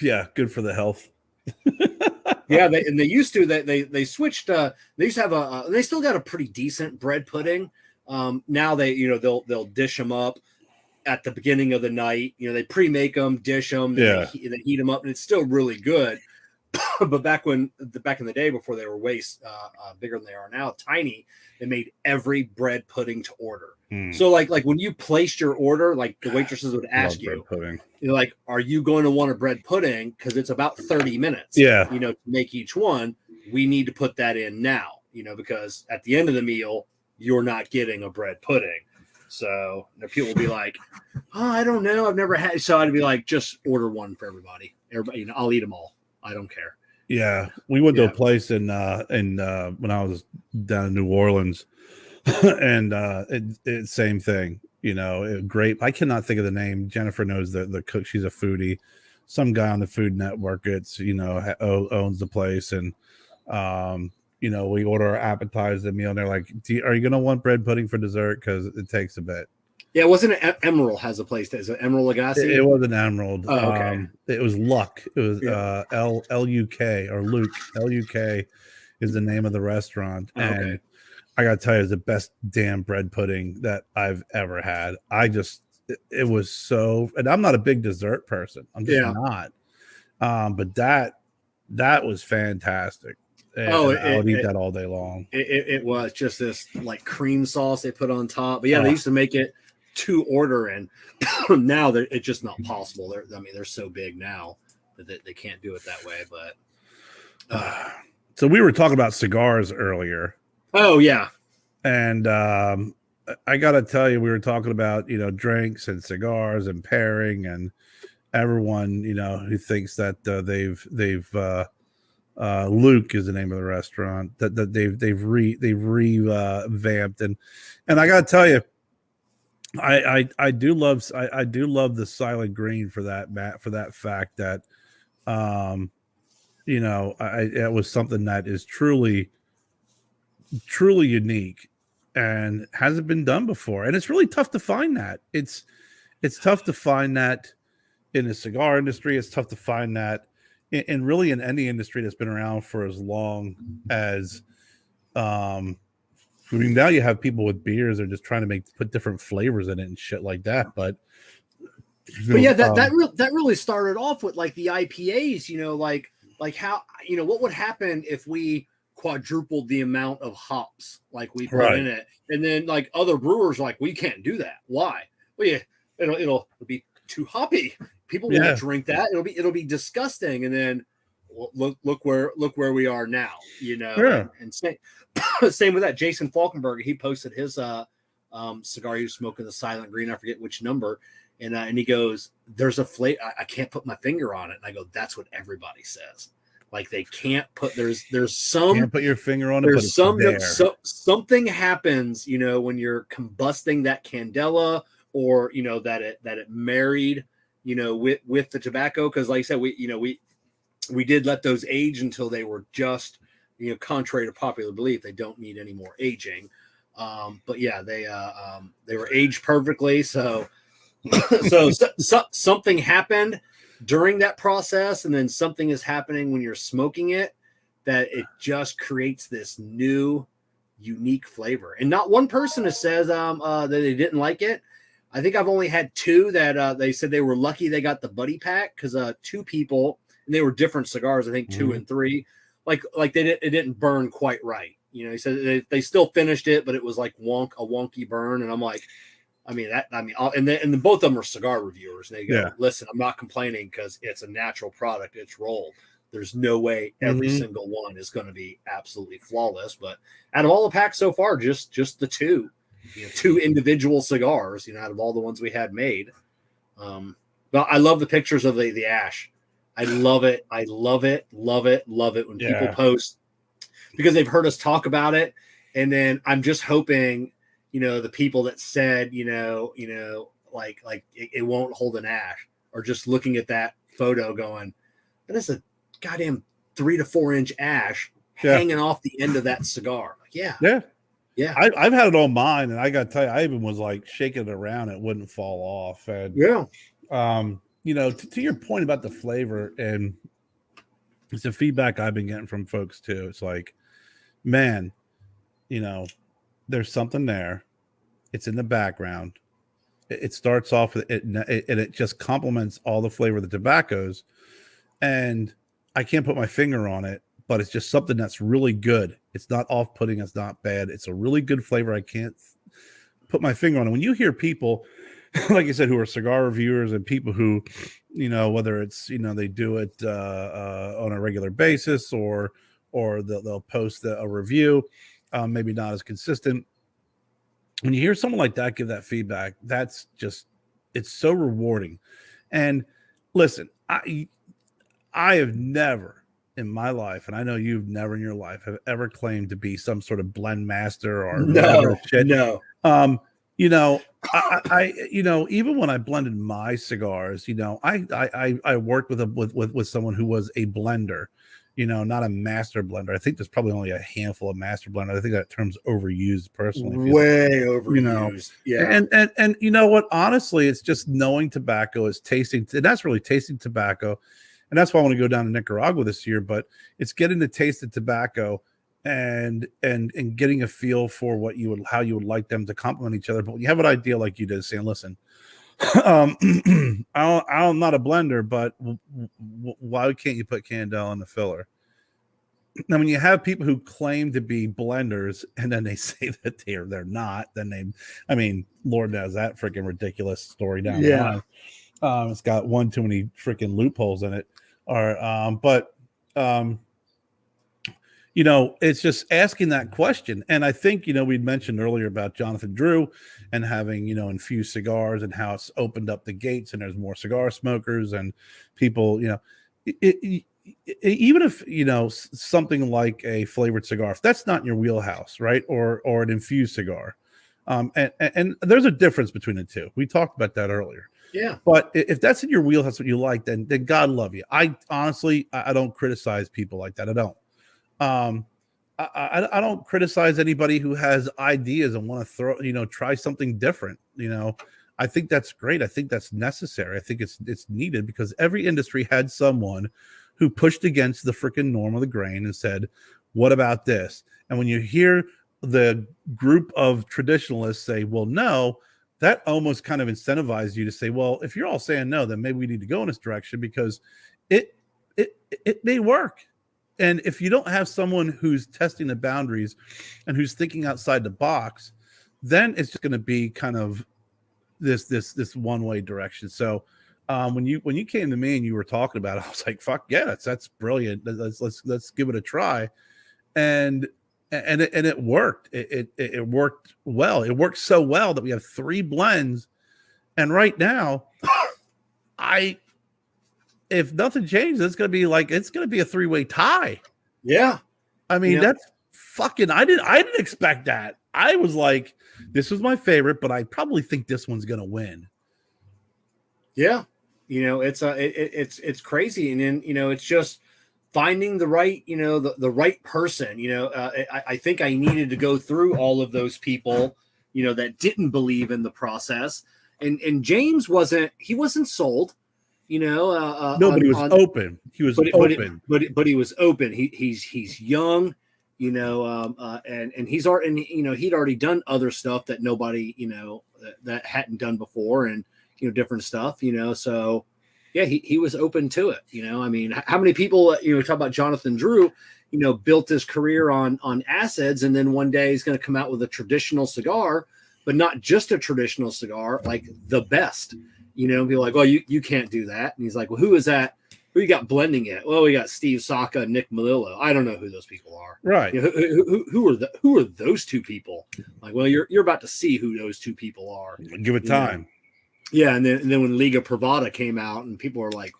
Yeah, good for the health. Yeah, they used to. They switched. They used to have they still got a pretty decent bread pudding. Now they'll dish them up at the beginning of the night. They pre-make them, dish them, they heat them up, and it's still really good. But back in the day, before they were way bigger than they are now, tiny, they made every bread pudding to order. So like when you placed your order, like the waitresses would ask you, like, are you going to want a bread pudding? Because it's about 30 minutes. To make each one. We need to put that in now. Because at the end of the meal, you're not getting a bread pudding. So people will be like, oh, I don't know, I've never had. So I'd be like, just order one for everybody. Everybody, I'll eat them all. I don't care. Yeah, we went to a place in when I was down in New Orleans, and it's same thing. Great. I cannot think of the name. Jennifer knows the cook. She's a foodie. Some guy on the Food Network. It's owns the place, and we order our appetizer meal, and they're like, "Are you gonna want bread pudding for dessert? Because it takes a bit." Yeah, wasn't it Emerald has a place? Is it Emerald Lagasse? It wasn't Emerald. Oh, okay. It was Luck. It was L-U-K or Luke. L-U-K is the name of the restaurant. Okay. And I gotta tell you, it's the best damn bread pudding that I've ever had. It was so, and I'm not a big dessert person. I'm just not. But that was fantastic. And I would eat that all day long. It was just this like cream sauce they put on top. But yeah, they used to make it to order, and now it's just not possible. They're so big now that they can't do it that way. But so we were talking about cigars earlier. Oh yeah, and I gotta tell you, we were talking about drinks and cigars and pairing, and everyone who thinks that they've Luke is the name of the restaurant that they've revamped, and I gotta tell you, I do love the Silent Green for that fact that it was something that is truly unique and hasn't been done before, and it's really tough to find that. It's tough to find that in the cigar industry. It's tough to find that and really in any industry that's been around for as long as now you have people with beers are just trying to put different flavors in it and shit like that. But yeah, that really started off with like the IPAs, like how, what would happen if we quadrupled the amount of hops like we put in it, and then like other brewers are like, we can't do that. Why? Well, yeah, it'll be too hoppy. People won't drink that. It'll be disgusting. And then look where we are now, and same with that. Jason Falkenberg, he posted his cigar he was smoking, the Silent Green. I forget which number. And he goes, there's a flavor. I can't put my finger on it. And I go, that's what everybody says. Like they can't put, there's some, can't put your finger on it. There's something happens, when you're combusting that candela, or, that it married, with the tobacco. Cause like I said, we did let those age until they were just, contrary to popular belief, they don't need any more aging. But yeah, they were aged perfectly. So something happened during that process, and then something is happening when you're smoking it that it just creates this new, unique flavor. And not one person has says that they didn't like it. I think I've only had two that they said they were lucky they got the buddy pack, because two people, and they were different cigars. I think 2 and 3, like it didn't burn quite right. He said they still finished it, but it was like a wonky burn. And I'm like, and then both of them are cigar reviewers. And they go, listen, I'm not complaining because it's a natural product. It's rolled. There's no way every single one is going to be absolutely flawless. But out of all the packs so far, just the two individual cigars, out of all the ones we had made. But I love the pictures of the ash. I love it. I love it. Love it. Love it when people Yeah. post because they've heard us talk about it. And then I'm just hoping, the people that said, like it won't hold an ash, or just looking at that photo going, that is a goddamn 3 to 4 inch ash hanging off the end of that cigar. Like, yeah. I've had it on mine, and I got to tell you, I even was like shaking it around; it wouldn't fall off. And to your point about the flavor, and it's the feedback I've been getting from folks too. It's like, man, there's something there. It's in the background. It starts off with it, and it just complements all the flavor of the tobaccos. And I can't put my finger on it, but it's just something that's really good. It's not off-putting. It's not bad. It's a really good flavor. I can't put my finger on it. When you hear people, like you said, who are cigar reviewers and people who, whether it's, they do it on a regular basis or they'll post a review, maybe not as consistent. When you hear someone like that give that feedback, that's just, it's so rewarding. And listen, I have never in my life, and I know you've never in your life have ever claimed to be some sort of blend master or whatever shit. No. I even when I blended my cigars, I worked with someone who was a blender, not a master blender. I think there's probably only a handful of master blenders. I think that term's overused personally. Way overused. And you know what? Honestly, it's just knowing tobacco is tasting, and that's really tasting tobacco. And that's why I want to go down to Nicaragua this year, but it's getting to taste the tobacco and getting a feel for how you would like them to complement each other. But when you have an idea like you did, saying, listen, I'm not a blender, but why can't you put Candela in the filler? Now, when you have people who claim to be blenders and then they say that they're not, then Lord knows that freaking ridiculous story down the line. It's got one too many freaking loopholes in it. It's just asking that question. And I think, we'd mentioned earlier about Jonathan Drew and having, infused cigars and how it's opened up the gates and there's more cigar smokers and people, even if, something like a flavored cigar, if that's not in your wheelhouse, right. Or an infused cigar. And there's a difference between the two. We talked about that earlier. Yeah. But if that's in your wheelhouse, what you like, then God love you. I honestly, I don't criticize people like that. I don't. I don't criticize anybody who has ideas and want to try something different. I think that's great. I think that's necessary. I think it's needed because every industry had someone who pushed against the freaking norm of the grain and said, what about this? And when you hear the group of traditionalists say, well, no, that almost kind of incentivizes you to say, well, if you're all saying no, then maybe we need to go in this direction because it may work. And if you don't have someone who's testing the boundaries and who's thinking outside the box, then it's just going to be kind of this one-way direction. So when you came to me and you were talking about it, I was like, fuck yeah, that's brilliant. Let's give it a try. And it worked. It worked well. It worked so well that we have 3 blends. And right now, if nothing changes, it's gonna be a 3-way tie. Yeah. That's fucking I didn't expect that. I was like, this was my favorite, but I probably think this one's gonna win. Yeah. It's crazy. And then, it's just finding the right, the right person. I think I needed to go through all of those people, that didn't believe in the process. And James wasn't sold, no, but he was open. He was open. But he was open. He's young, and he's already, he'd already done other stuff that nobody, that hadn't done before, and different stuff, so yeah, he was open to it. How many people, talk about Jonathan Drew, built his career on acids, and then one day he's going to come out with a traditional cigar, but not just a traditional cigar, like the best, be like, well, you can't do that. And he's like, well, who is that? Who you got blending it? Well, we got Steve Saka and Nick Melillo. I don't know who those people are. Right. Who are those two people? Like, well, you're about to see who those two people are. Give it time. Yeah, and then when Liga Privada came out, and people were like,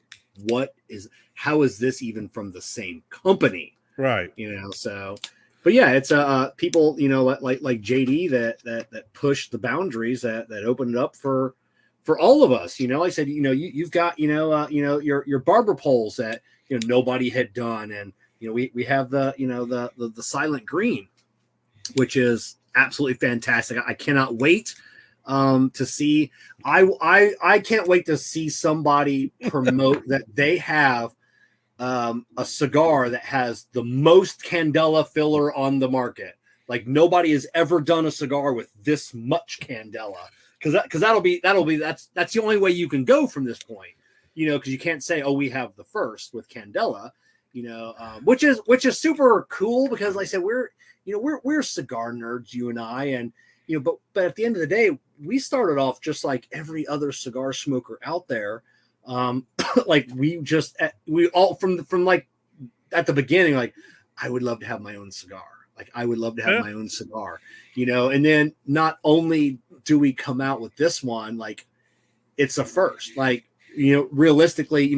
"What is?" how is this even from the same company? Right. So, but yeah, it's people, like JD that push the boundaries that open it up for all of us. Like I said, you've got, your barber poles that, nobody had done. And, we have the, the silent green, which is absolutely fantastic. I cannot wait to see. I can't wait to see somebody promote that they have a cigar that has the most candela filler on the market. Like nobody has ever done a cigar with this much candela, because that's the only way you can go from this point. Because you can't say, oh, we have the first with candela. Which is super cool, because like I said, we're cigar nerds, you and I, and but at the end of the day, we started off just like every other cigar smoker out there. Like we all from like at the beginning, like I would love to have my own cigar. Like I would love to have my own cigar, and then not only do we come out with this one, like it's a first, like, realistically,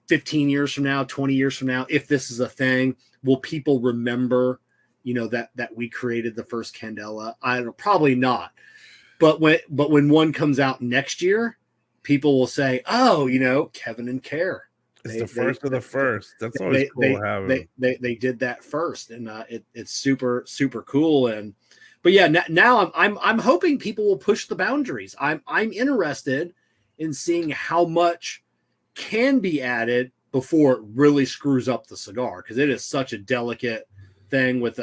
15 years from now, 20 years from now, if this is a thing, will people remember, that we created the first candela? I don't, probably not. But when one comes out next year, people will say, oh, Kevin and Kerr. It's the first of the first. That's always cool having. They did that first, and it's super, super cool. But yeah, now I'm hoping people will push the boundaries. I'm interested in seeing how much can be added before it really screws up the cigar, because it is such a delicate thing with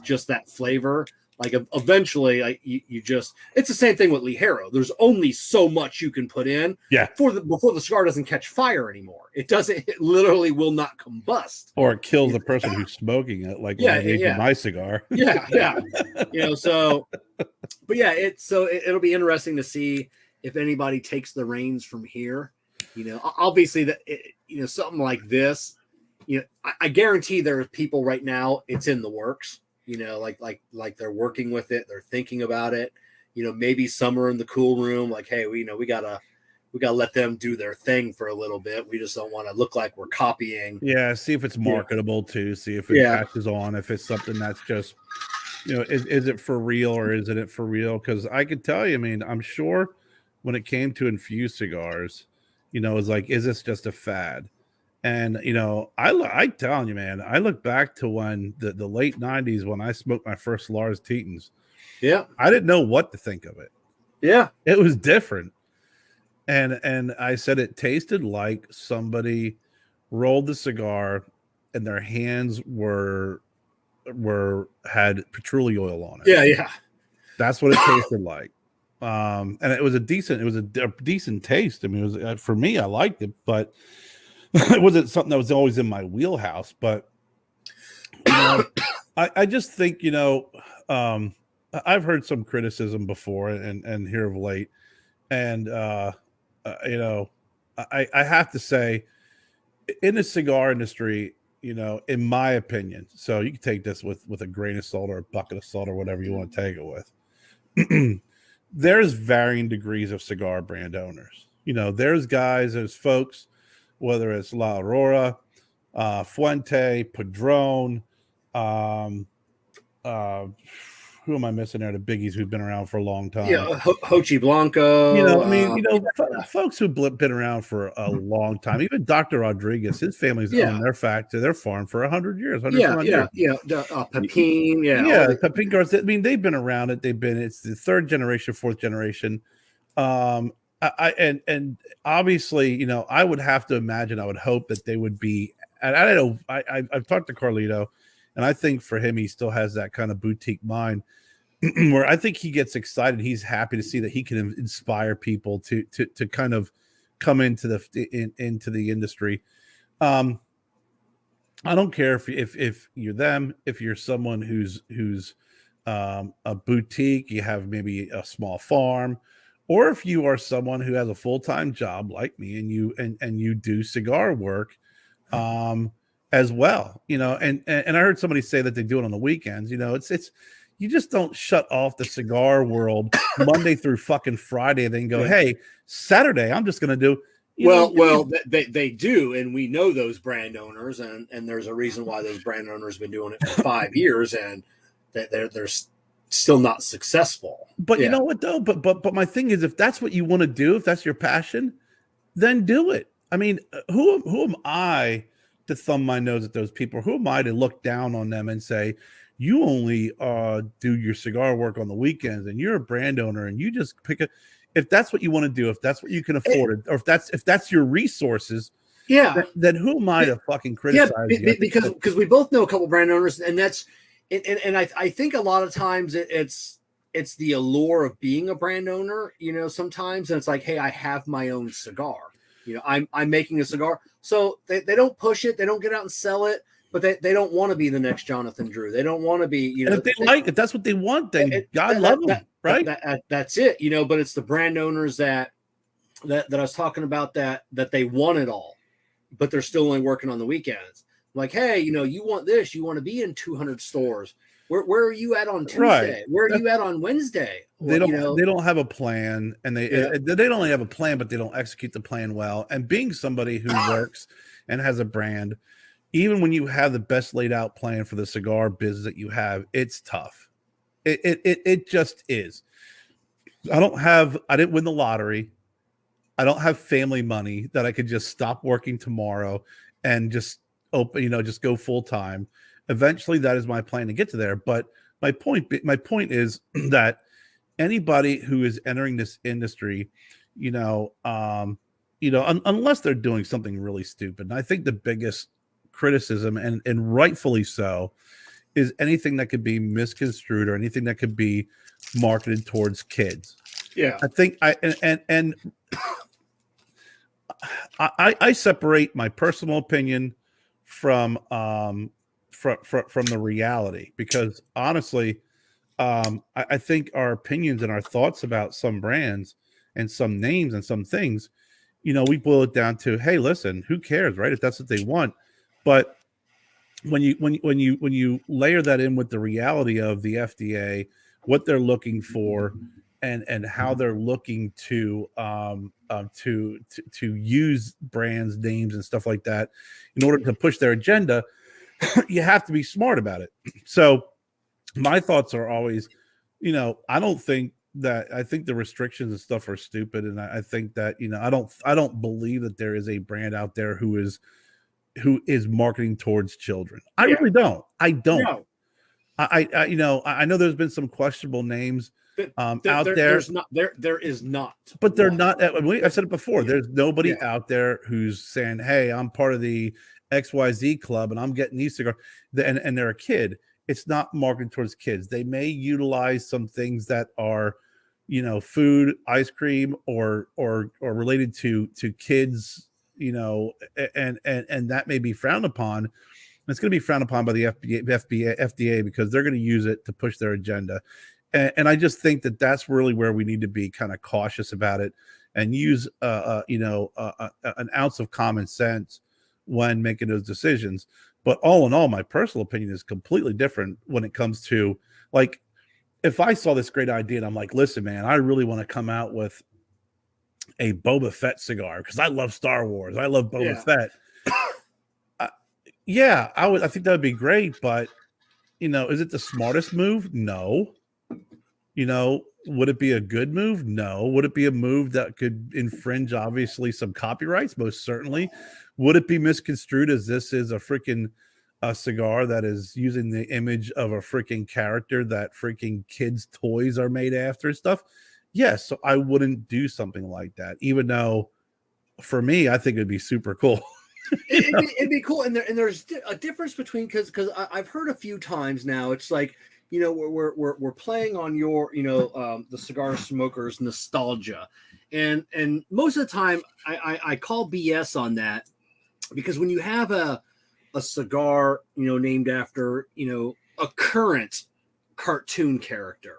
just that flavor. Like eventually, like you just, it's the same thing with Ligero. There's only so much you can put in before the cigar doesn't catch fire anymore. It literally will not combust, or it kills the person who's smoking it. Like my cigar. So, but yeah, it'll be interesting to see if anybody takes the reins from here. Obviously that something like this, I guarantee there are people right now, it's in the works. Like they're working with it, they're thinking about it. Maybe some are in the cool room, like, hey, we gotta let them do their thing for a little bit. We just don't want to look like we're copying. Yeah, see if it's marketable too. See if it catches on. If it's something that's just, is it for real or isn't it for real? Because I could tell you, I mean, I'm sure when it came to infused cigars, it's like, is this just a fad? And, I telling you, man, I look back to when the late 90s, when I smoked my first Lars Tetons. Yeah. I didn't know what to think of it. Yeah. It was different. And I said it tasted like somebody rolled the cigar and their hands had patchouli oil on it. Yeah, yeah. That's what it tasted like. And it was a decent taste. I mean, it was, for me, I liked it, but it wasn't something that was always in my wheelhouse. But I just think, I've heard some criticism before and here of late, and I have to say, in the cigar industry, in my opinion, so you can take this with a grain of salt or a bucket of salt or whatever you want to take it with. There's varying degrees of cigar brand owners. There's folks, whether it's La Aurora, Fuente, Padron, who am I missing there? The biggies who've been around for a long time. Yeah, Hochi Blanco. Folks who've been around for a long time. Even Dr. Rodriguez, his family's owned their farm for 100 years. Pepin, Pepin Cigars. I mean, they've been around it. It's the third generation, fourth generation. And obviously, I would have to imagine, I would hope that they would be. And I don't know. I've talked to Carlito, and I think for him, he still has that kind of boutique mind where I think he gets excited. He's happy to see that he can inspire people to kind of come into the industry. I don't care if you're them, if you're someone who's a boutique, you have maybe a small farm, or if you are someone who has a full-time job like me and you do cigar work as well, and I heard somebody say that they do it on the weekends. It's you just don't shut off the cigar world Monday through fucking Friday and then go, hey, Saturday, I'm just going to do They do, and we know those brand owners, and there's a reason why those brand owners have been doing it for 5 years, and they're still not successful. But you know what though? But my thing is, if that's what you want to do, if that's your passion, then do it. I mean, who am I to thumb my nose at those people? Who am I to look down on them and say, you only do your cigar work on the weekends, and you're a brand owner, and you just pick a. If that's what you want to do, if that's what you can afford, or if that's your resources, then who am I to fucking criticize? Yeah, because we both know a couple brand owners, and that's and I think a lot of times it's the allure of being a brand owner, sometimes, and it's like, hey, I have my own cigar. I'm making a cigar. So they don't push it. They don't get out and sell it, but they don't want to be the next Jonathan Drew. They don't want to be, And if that's what they want, then God love them, right? That's it, but it's the brand owners that I was talking about that they want it all, but they're still only working on the weekends. Like, hey, you want this, you want to be in 200 stores. Where are you at on Tuesday? Right. Where are you at on Wednesday? They don't have a plan, and they don't only have a plan, but they don't execute the plan well. And being somebody who works and has a brand, even when you have the best laid out plan for the cigar business that you have, it's tough. It just is. I didn't win the lottery. I don't have family money that I could just stop working tomorrow and just just go full time. Eventually, that is my plan to get to there. But my point is that anybody who is entering this industry, unless they're doing something really stupid, and I think the biggest criticism, and rightfully so, is anything that could be misconstrued or anything that could be marketed towards kids. Yeah, I think I separate my personal opinion from the reality, because honestly, I think our opinions and our thoughts about some brands and some names and some things, we boil it down to, hey, listen, who cares, right? If that's what they want. But when you layer that in with the reality of the FDA, what they're looking for, and how they're looking to use brands, names, and stuff like that in order to push their agenda, you have to be smart about it. So my thoughts are always, I think the restrictions and stuff are stupid, and I think that I don't believe that there is a brand out there who is marketing towards children. I really don't. I don't. No. I know there's been some questionable names out there. There is not. But they're not. I said it before. Yeah. There's nobody out there who's saying, "Hey, I'm part of the XYZ club, and I'm getting these cigars," and they're a kid. It's not marketed towards kids. They may utilize some things that are, food, ice cream, or related to kids, and that may be frowned upon. It's going to be frowned upon by the FDA because they're going to use it to push their agenda. And I just think that that's really where we need to be kind of cautious about it and use, an ounce of common sense when making those decisions. But all in all, my personal opinion is completely different when it comes to, like, if I saw this great idea and I'm like, listen, man, I really want to come out with a Boba Fett cigar because I love Star Wars. I love Boba Fett. I think that would be great, but is it the smartest move? No. Would it be a good move? No. Would it be a move that could infringe, obviously, some copyrights? Most certainly. Would it be misconstrued as this is a freaking cigar that is using the image of a freaking character that freaking kids' toys are made after and stuff? Yes. So I wouldn't do something like that, even though for me, I think it'd be super cool. It'd be cool, and there's a difference between, because I've heard a few times now. It's like, we're playing on your the cigar smokers nostalgia, and most of the time I call BS on that, because when you have a cigar named after a current cartoon character,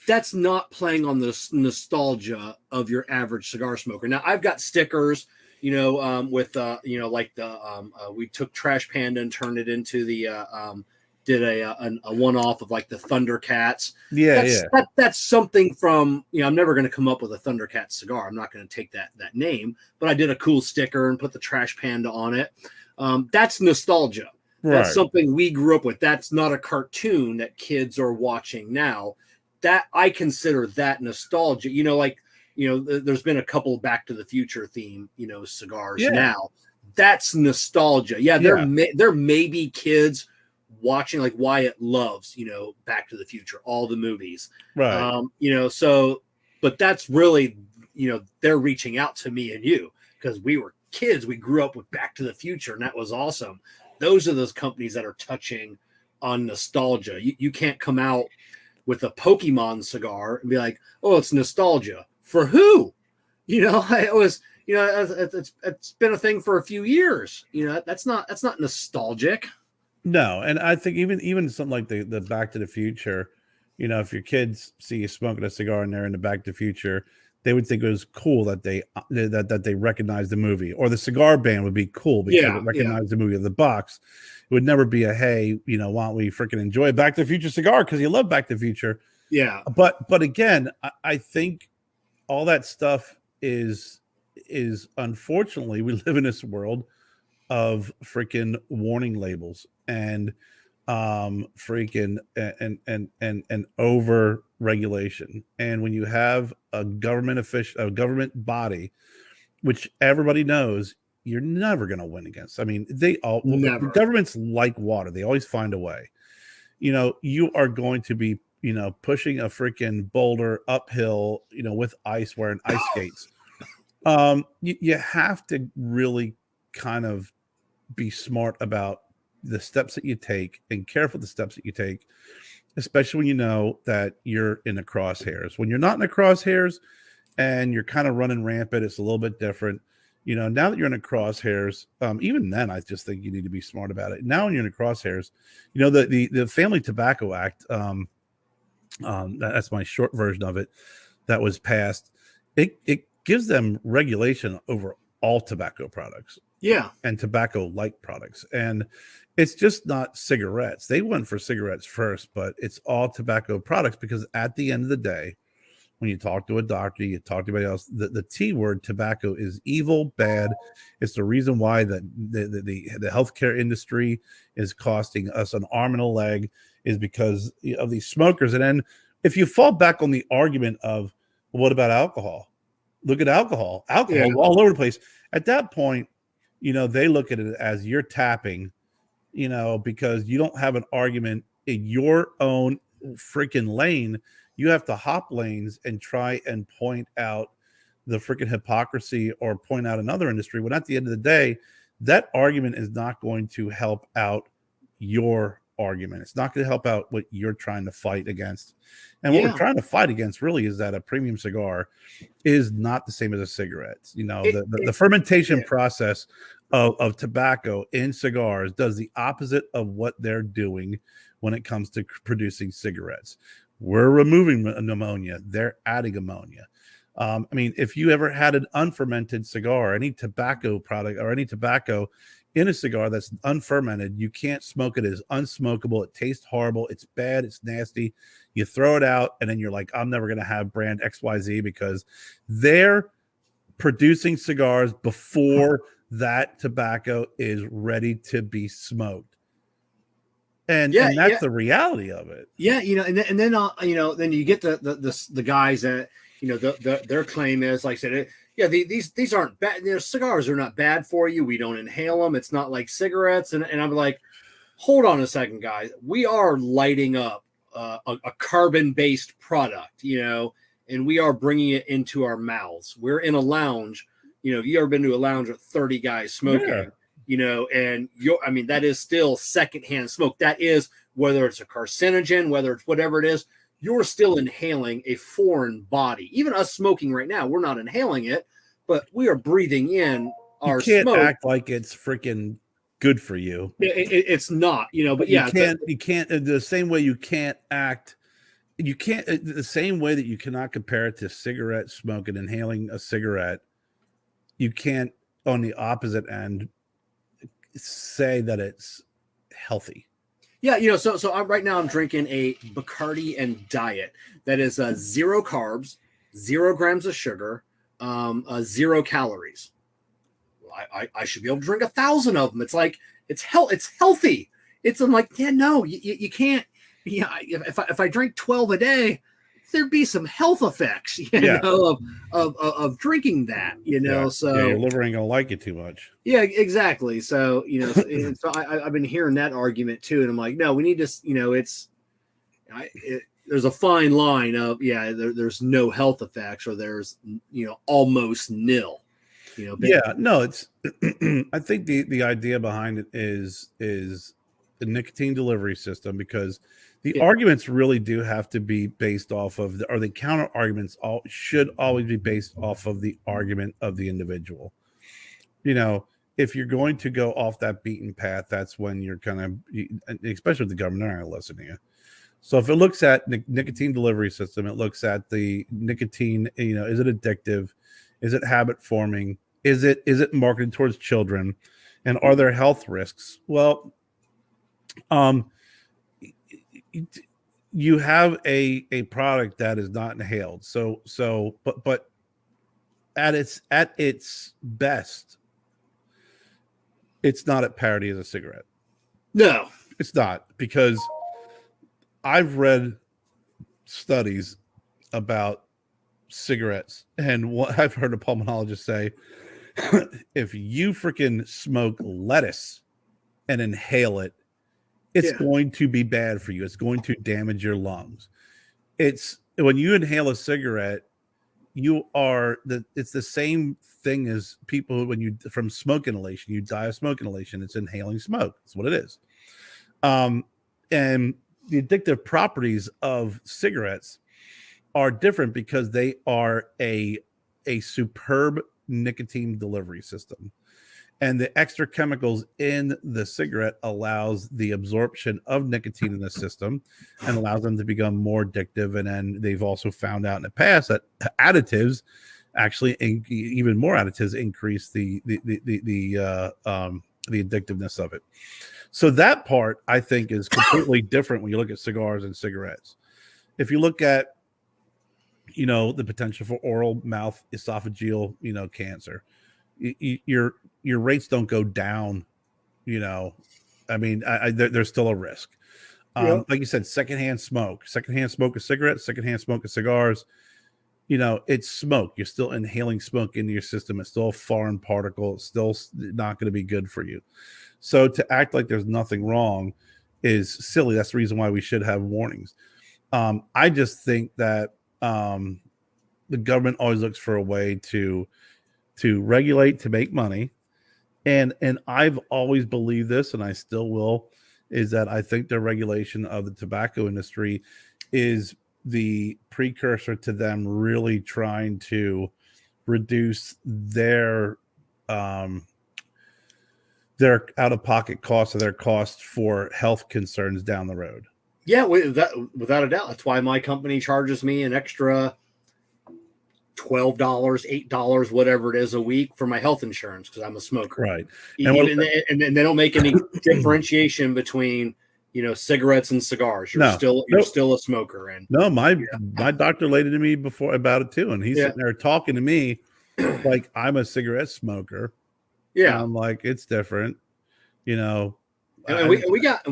that's not playing on the nostalgia of your average cigar smoker. Now I've got stickers. With we took Trash Panda and turned it into the did a one-off of like the Thundercats. Yeah, That's something from, I'm never going to come up with a Thundercat cigar. I'm not going to take that name, but I did a cool sticker and put the Trash Panda on it. That's nostalgia. right. That's something we grew up with. That's not a cartoon that kids are watching now. That I consider that nostalgia. There's been a couple Back to the Future theme, cigars now. That's nostalgia. Yeah, there may be kids watching, like Wyatt loves, Back to the Future, all the movies. Right. But that's really, they're reaching out to me and you because we were kids. We grew up with Back to the Future, and that was awesome. Those are those companies that are touching on nostalgia. You can't come out with a Pokemon cigar and be like, oh, it's nostalgia. For who? It was, it's been a thing for a few years. That's not nostalgic. No, and I think even something like the Back to the Future, if your kids see you smoking a cigar and they're in the Back to the Future, they would think it was cool that they recognized the movie, or the cigar band would be cool because it recognized the movie of the box. It would never be a, hey, why don't we freaking enjoy a Back to the Future cigar because you love Back to the Future. Yeah. But again, I think all that stuff is unfortunately, we live in this world of freaking warning labels and freaking and over regulation. And when you have a government body, which everybody knows you're never going to win against. I mean, the governments like water. They always find a way. You are going to be, pushing a freaking boulder uphill, with ice, wearing ice skates. You have to really kind of be smart about the steps that you take and careful the steps that you take, especially when you know that you're in the crosshairs. When you're not in the crosshairs and you're kind of running rampant, it's a little bit different. Now that you're in the crosshairs, even then, I just think you need to be smart about it. Now when you're in the crosshairs, the Family Tobacco Act, that's my short version of it, that was passed. It gives them regulation over all tobacco products. Yeah. And tobacco-like products. And it's just not cigarettes. They went for cigarettes first, but it's all tobacco products because at the end of the day, when you talk to a doctor, you talk to anybody else, the T word, tobacco, is evil, bad. It's the reason why the healthcare industry is costing us an arm and a leg, is because of these smokers. And then if you fall back on the argument of, well, what about alcohol? Look at alcohol all over the place. At that point, they look at it as you're tapping, because you don't have an argument in your own freaking lane. You have to hop lanes and try and point out the freaking hypocrisy or point out another industry. When at the end of the day, that argument is not going to help out your argument. It's not going to help out what you're trying to fight against. And what we're trying to fight against really is that a premium cigar is not the same as a cigarette. The fermentation process of tobacco in cigars does the opposite of what they're doing when it comes to producing cigarettes. We're removing ammonia. They're adding ammonia. If you ever had an unfermented cigar, any tobacco product or any tobacco in a cigar that's unfermented, you can't smoke it. It is unsmokable. It tastes horrible. It's bad. It's nasty. You throw it out, and then you're like, I'm never going to have brand XYZ because they're producing cigars before that tobacco is ready to be smoked. And that's the reality of it. Yeah, and then you get the guys that their claim is, like I said, these aren't bad. Cigars are not bad for you. We don't inhale them. It's not like cigarettes. And I'm like, hold on a second, guys. We are lighting up a carbon-based product, and we are bringing it into our mouths. We're in a lounge. Have you ever been to a lounge with 30 guys smoking? Yeah. And that is still secondhand smoke. That is, whether it's a carcinogen, whether it's whatever it is, you're still inhaling a foreign body. Even us smoking right now, we're not inhaling it, but we are breathing in our smoke. You can't act like it's freaking good for you. It's not, but yeah. You can't, the same way you can't act, you can't, the same way that you cannot compare it to cigarette smoke and inhaling a cigarette, you can't, on the opposite end, say that it's healthy. Yeah, right now I'm drinking a Bacardi and Diet that is 0 carbs, 0 grams of sugar, 0 calories. I should be able to drink 1,000 of them. It's like it's healthy. I'm like, yeah, no, you can't. Yeah, if I drink 12 a day, there'd be some health effects, of drinking that, So your liver ain't gonna like it too much. Yeah, exactly. So so I've been hearing that argument too, and I'm like, no, we need to, there's a fine line of there's no health effects, or there's almost nil. It's I think the idea behind it is the nicotine delivery system, because the arguments really do have to be based off of the counter arguments should always be based off of the argument of the individual. If you're going to go off that beaten path, that's when you're especially with the government, they're not listening to you. So if it looks at nicotine delivery system, it looks at the nicotine, is it addictive? Is it habit forming? Is it marketed towards children? And are there health risks? Well, you have a product that is not inhaled. But at its best, it's not at parity as a cigarette. No, it's not, because I've read studies about cigarettes, and what I've heard a pulmonologist say, if you freaking smoke lettuce and inhale it, it's going to be bad for you. It's going to damage your lungs. It's when you inhale a cigarette, it's the same thing as people from smoke inhalation. You die of smoke inhalation. It's inhaling smoke. That's what it is. And the addictive properties of cigarettes are different because they are a superb nicotine delivery system, and the extra chemicals in the cigarette allows the absorption of nicotine in the system and allows them to become more addictive. And then they've also found out in the past that additives, actually even more additives, increase the addictiveness of it. So that part, I think, is completely different when you look at cigars and cigarettes. If you look at the potential for oral, mouth, esophageal, cancer, your rates don't go down. I mean, there's still a risk. Like you said, secondhand smoke of cigarettes, secondhand smoke of cigars. It's smoke. You're still inhaling smoke into your system. It's still a foreign particle. It's still not going to be good for you. So to act like there's nothing wrong is silly. That's the reason why we should have warnings. I just think that the government always looks for a way to regulate, to make money. And I've always believed this, and I still will, is that I think the regulation of the tobacco industry is the precursor to them really trying to reduce their out-of-pocket costs, or their costs for health concerns down the road. Yeah, without a doubt. That's why my company charges me an extra $12, $8, whatever it is a week for my health insurance, because I'm a smoker. Right. And they don't make any differentiation between cigarettes and cigars. You're still a smoker. And my doctor laid it to me before about it too, and he's sitting there talking to me like I'm a cigarette smoker. Yeah, and I'm like, it's different, And we got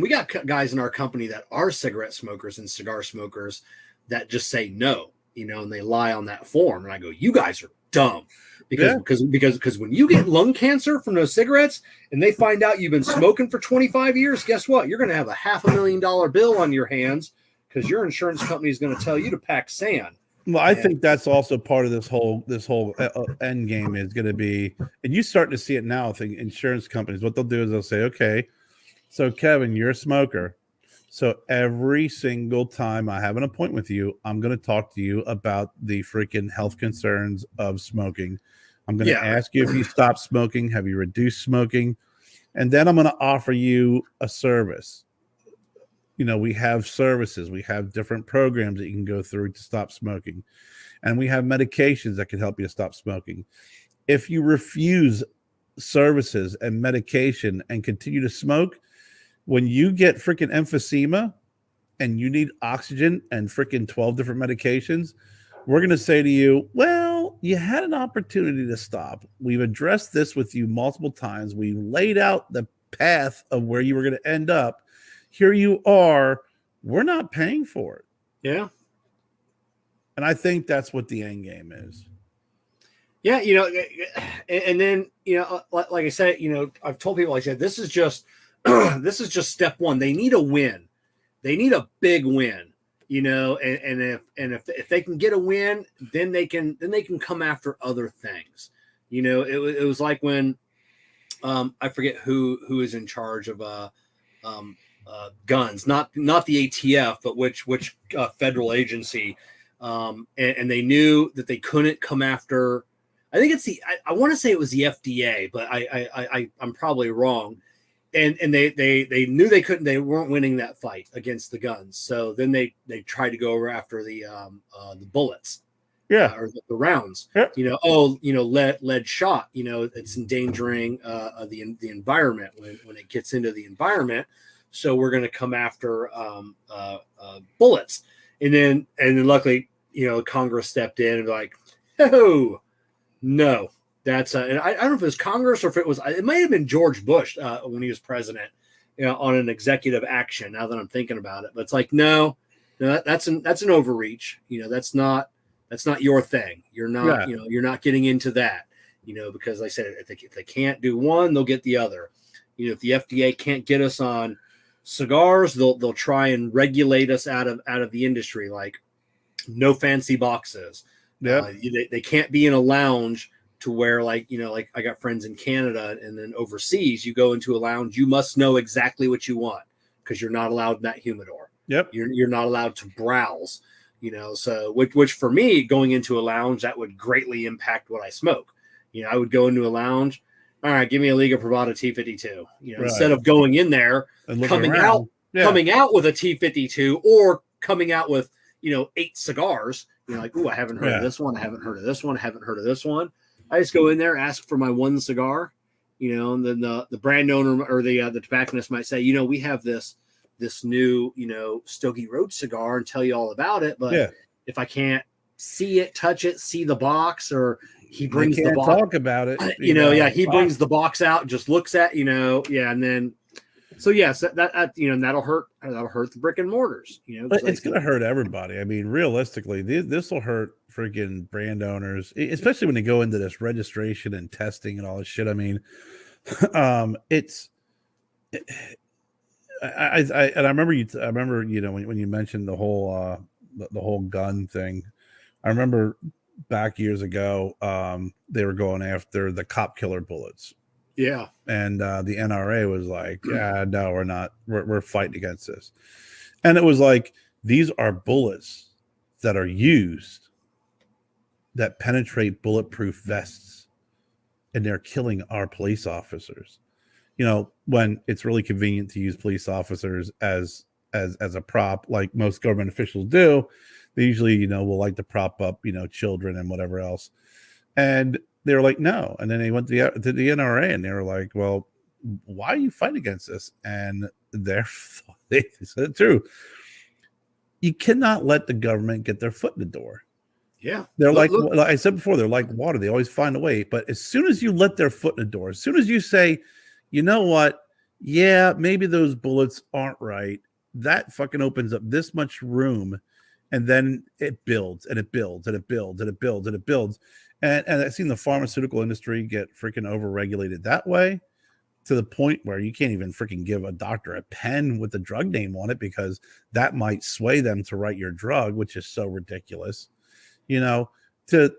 guys in our company that are cigarette smokers and cigar smokers that just say no, and they lie on that form. And I go, you guys are dumb, because when you get lung cancer from those cigarettes and they find out you've been smoking for 25 years, guess what? You're going to have a $500,000 bill on your hands, because your insurance company is going to tell you to pack sand. Well, I think that's also part of this whole end game is going to be, and you start to see it now. I think insurance companies, what they'll do is they'll say, okay, so Kevin, you're a smoker. So every single time I have an appointment with you, I'm going to talk to you about the freaking health concerns of smoking. I'm going to ask you if you stopped smoking, have you reduced smoking? And then I'm going to offer you a service. We have services, we have different programs that you can go through to stop smoking. And we have medications that can help you to stop smoking. If you refuse services and medication and continue to smoke, When you get freaking emphysema and you need oxygen and freaking 12 different medications, we're going to say to you, well, you had an opportunity to stop. We've addressed this with you multiple times. We laid out the path of where you were going to end up. Here you are. We're not paying for it. Yeah. And I think that's what the end game is. Yeah, and then, like I said, I've told people, I said, this is just step one. They need a win. They need a big win, and if they can get a win, then they can come after other things. It was like when I forget who is in charge of guns, not the ATF, but which federal agency, and they knew that they couldn't come after. I think it's I want to say it was the FDA, but I'm probably wrong. And they knew they weren't winning that fight against the guns. So then they tried to go after the bullets. Yeah. Or the rounds. Yep. Lead shot, it's endangering the environment when it gets into the environment. So we're going to come after bullets. And then luckily, Congress stepped in and like, oh, no, that's and I don't know if it was Congress or if it might have been George Bush when he was president, on an executive action. Now that I'm thinking about it, but it's like, no, that's an overreach. That's not your thing. You're not, you're not getting into that, because like I said, if they can't do one, they'll get the other. If the FDA can't get us on cigars, they'll try and regulate us out of the industry, like no fancy boxes. Yeah, they can't be in a lounge to where like I got friends in Canada and then overseas, you go into a lounge, you must know exactly what you want because you're not allowed in that humidor. Yep. You're not allowed to browse, so which for me, going into a lounge, that would greatly impact what I smoke. I would go into a lounge. All right, give me a Liga Privada T52, right. Instead of going in there, coming out with a T52 or coming out with, 8 cigars. Like, ooh, I haven't heard of this one. I haven't heard of this one. I haven't heard of this one. I just go in there, ask for my one cigar, and then the brand owner or the tobacconist might say, we have this new, Stogie Road cigar and tell you all about it. But if I can't see it, touch it, see the box, or he brings the box, talk about it, he brings the box out, just looks at, and then. So yes, that that'll hurt the brick and mortars. But it's going to hurt everybody. I mean, realistically, this will hurt freaking brand owners, especially when they go into this registration and testing and all this shit. I mean, I remember when you mentioned the whole gun thing. I remember back years ago, they were going after the cop killer bullets. Yeah. And the NRA was like, yeah, no, we're not. We're fighting against this. And it was like, these are bullets that are used that penetrate bulletproof vests, and they're killing our police officers. When it's really convenient to use police officers as a prop, like most government officials do, they usually, will like to prop up, children and whatever else. And they were like, no. And then they went to the NRA and they were like, well, why are you fighting against this? And they said it true. You cannot let the government get their foot in the door. Yeah. They're like I said before, they're like water. They always find a way. But as soon as you let their foot in the door, as soon as you say, you know what? Yeah, maybe those bullets aren't right. That fucking opens up this much room. And then it builds and it builds and it builds and it builds and it builds. And I've seen the pharmaceutical industry get freaking overregulated that way, to the point where you can't even freaking give a doctor a pen with the drug name on it because that might sway them to write your drug, which is so ridiculous, to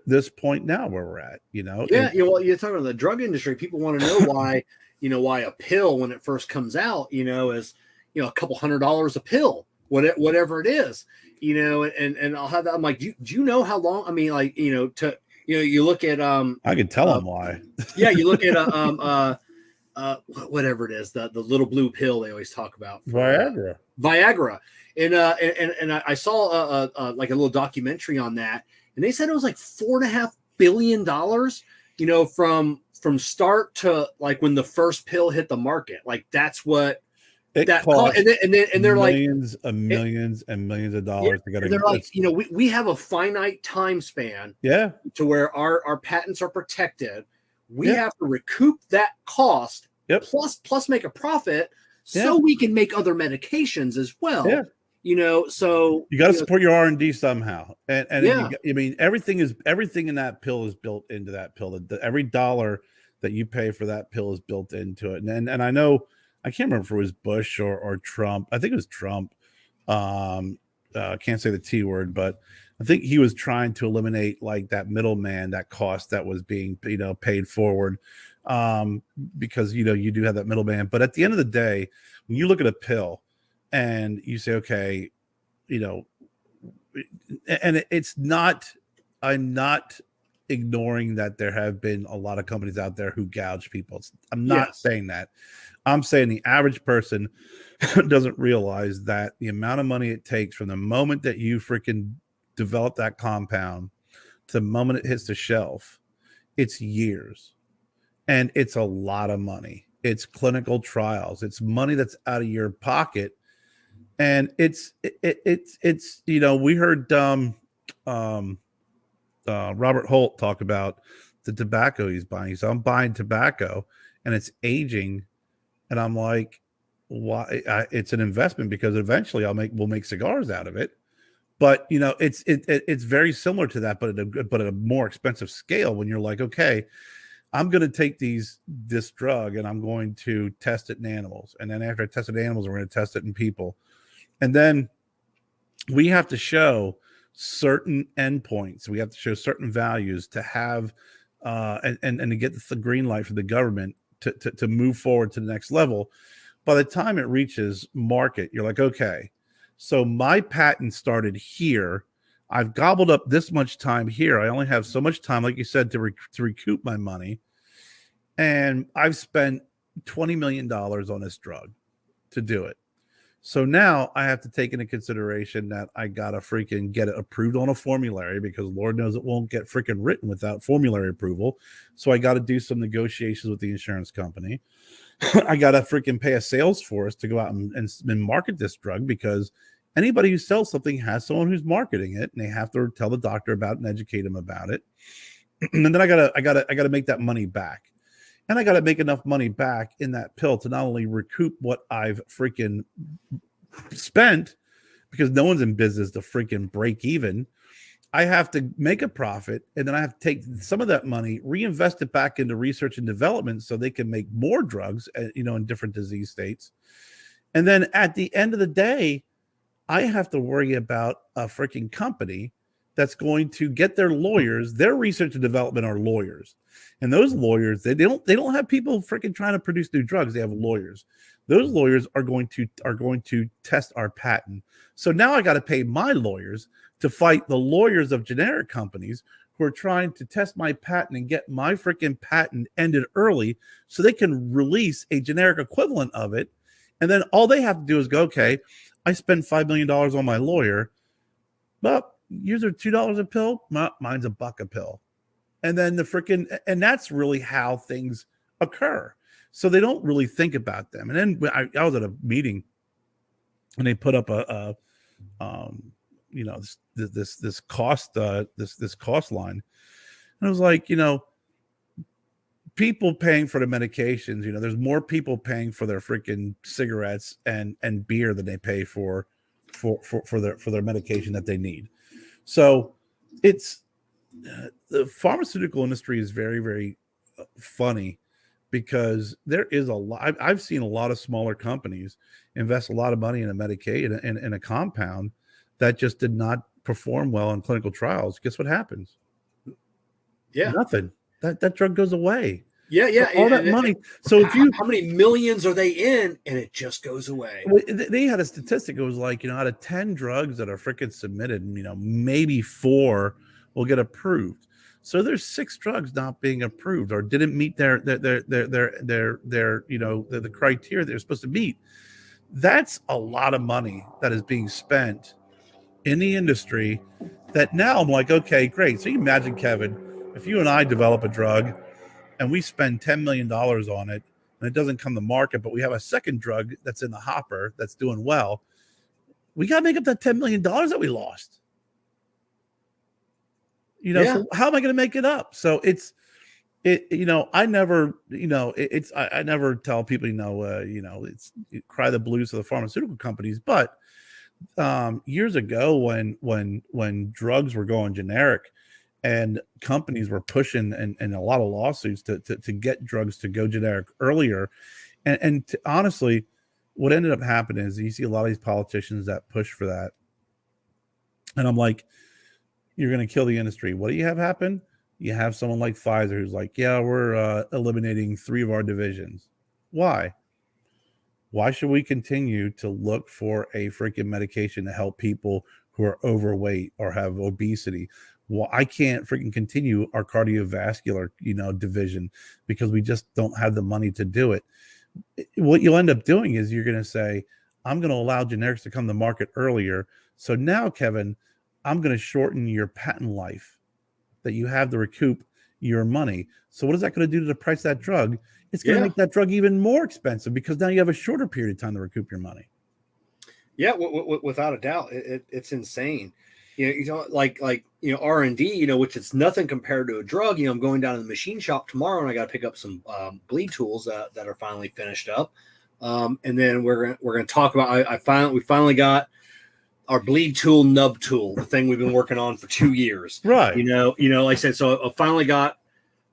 this point now where we're at, Yeah. Well, you're talking about the drug industry. People want to know why, why a pill when it first comes out, is, a couple $100 a pill, whatever it is, and I'll have that. I'm like, do you know how long? I mean, like, you look at I can tell them why. Yeah, you look at whatever it is, the little blue pill they always talk about, Viagra, and I saw like a little documentary on that, and they said it was like $4.5 billion, from start to like when the first pill hit the market. Like that's what It that costs and they're like millions and millions of dollars to get and they're like, we have a finite time span to where our patents are protected. We have to recoup that cost plus make a profit so we can make other medications as well. So you got to support your R&D somehow. And I mean, everything in that pill is built into that pill. Every dollar that you pay for that pill is built into it. And I know, I can't remember if it was Bush or Trump. I think it was Trump. Can't say the T word, but I think he was trying to eliminate like that middleman, that cost that was being, paid forward, because, you do have that middleman. But at the end of the day, when you look at a pill and you say, okay, and it's not, I'm not ignoring that there have been a lot of companies out there who gouge people. I'm not saying that. I'm saying the average person doesn't realize that the amount of money it takes from the moment that you freaking develop that compound to the moment it hits the shelf, it's years. And it's a lot of money. It's clinical trials. It's money that's out of your pocket. And it's we heard Robert Holt talk about the tobacco he's buying. So I'm buying tobacco and it's aging. And I'm like, why? It's an investment because eventually we'll make cigars out of it. But it's very similar to that, but at a more expensive scale. When you're like, okay, I'm going to take this drug and I'm going to test it in animals, and then after I test it in animals, we're going to test it in people, and then we have to show certain endpoints. We have to show certain values to have, and to get the green light from the government to move forward to the next level. By the time it reaches market, you're like, okay, so my patent started here. I've gobbled up this much time here. I only have so much time, like you said, to recoup my money. And I've spent $20 million on this drug to do it. So now I have to take into consideration that I got to freaking get it approved on a formulary, because Lord knows it won't get freaking written without formulary approval. So I got to do some negotiations with the insurance company. I got to freaking pay a sales force to go out and market this drug, because anybody who sells something has someone who's marketing it, and they have to tell the doctor about it and educate him about it. And then I gotta make that money back. And I got to make enough money back in that pill to not only recoup what I've freaking spent, because no one's in business to freaking break even. I have to make a profit, and then I have to take some of that money, reinvest it back into research and development so they can make more drugs, in different disease states. And then at the end of the day, I have to worry about a freaking company that's going to get their lawyers. Their research and development are lawyers, and those lawyers, they don't have people freaking trying to produce new drugs. They have lawyers. Those lawyers are going to test our patent. So now I got to pay my lawyers to fight the lawyers of generic companies who are trying to test my patent and get my freaking patent ended early so they can release a generic equivalent of it. And then all they have to do is go, okay, I spend $5 million on my lawyer. Well, yours are $2 a pill. Mine's $1 a pill. And then and that's really how things occur. So they don't really think about them. And then I was at a meeting and they put up this cost line. And I was like, people paying for the medications, there's more people paying for their freaking cigarettes and beer than they pay for their medication that they need. So it's the pharmaceutical industry is very, very funny, because there is a lot. I've seen a lot of smaller companies invest a lot of money in a medication in a compound that just did not perform well in clinical trials. Guess what happens? Yeah, nothing. That drug goes away. Yeah. All that money. So how many millions are they in, and it just goes away? They had a statistic. It was like, out of 10 drugs that are freaking submitted, maybe 4 will get approved. So there's 6 drugs not being approved or didn't meet their the criteria they're supposed to meet. That's a lot of money that is being spent in the industry. That now I'm like, okay, great. So you imagine, Kevin, if you and I develop a drug and we spend $10 million on it, and it doesn't come to market, but we have a second drug that's in the hopper that's doing well, we got to make up that $10 million that we lost. So how am I going to make it up? So I never, I never tell people, it's cry the blues of the pharmaceutical companies, but years ago when drugs were going generic and companies were pushing and a lot of lawsuits to get drugs to go generic earlier. And honestly, what ended up happening is you see a lot of these politicians that push for that. And I'm like, you're going to kill the industry. What do you have happen? You have someone like Pfizer who's like, yeah, we're eliminating 3 of our divisions. Why? Why should we continue to look for a freaking medication to help people who are overweight or have obesity? Well, I can't freaking continue our cardiovascular, division because we just don't have the money to do it. What you'll end up doing is you're going to say, I'm going to allow generics to come to market earlier. So now, Kevin, I'm going to shorten your patent life that you have to recoup your money. So what is that going to do to the price of that drug? It's going to make that drug even more expensive because now you have a shorter period of time to recoup your money. Yeah, without a doubt, it's insane. Like R&D, which is nothing compared to a drug. I'm going down to the machine shop tomorrow, and I got to pick up some bleed tools that are finally finished up. And then we're gonna talk about. We finally got our bleed tool nub tool, the thing we've been working on for 2 years. Right. Like I said, so I finally got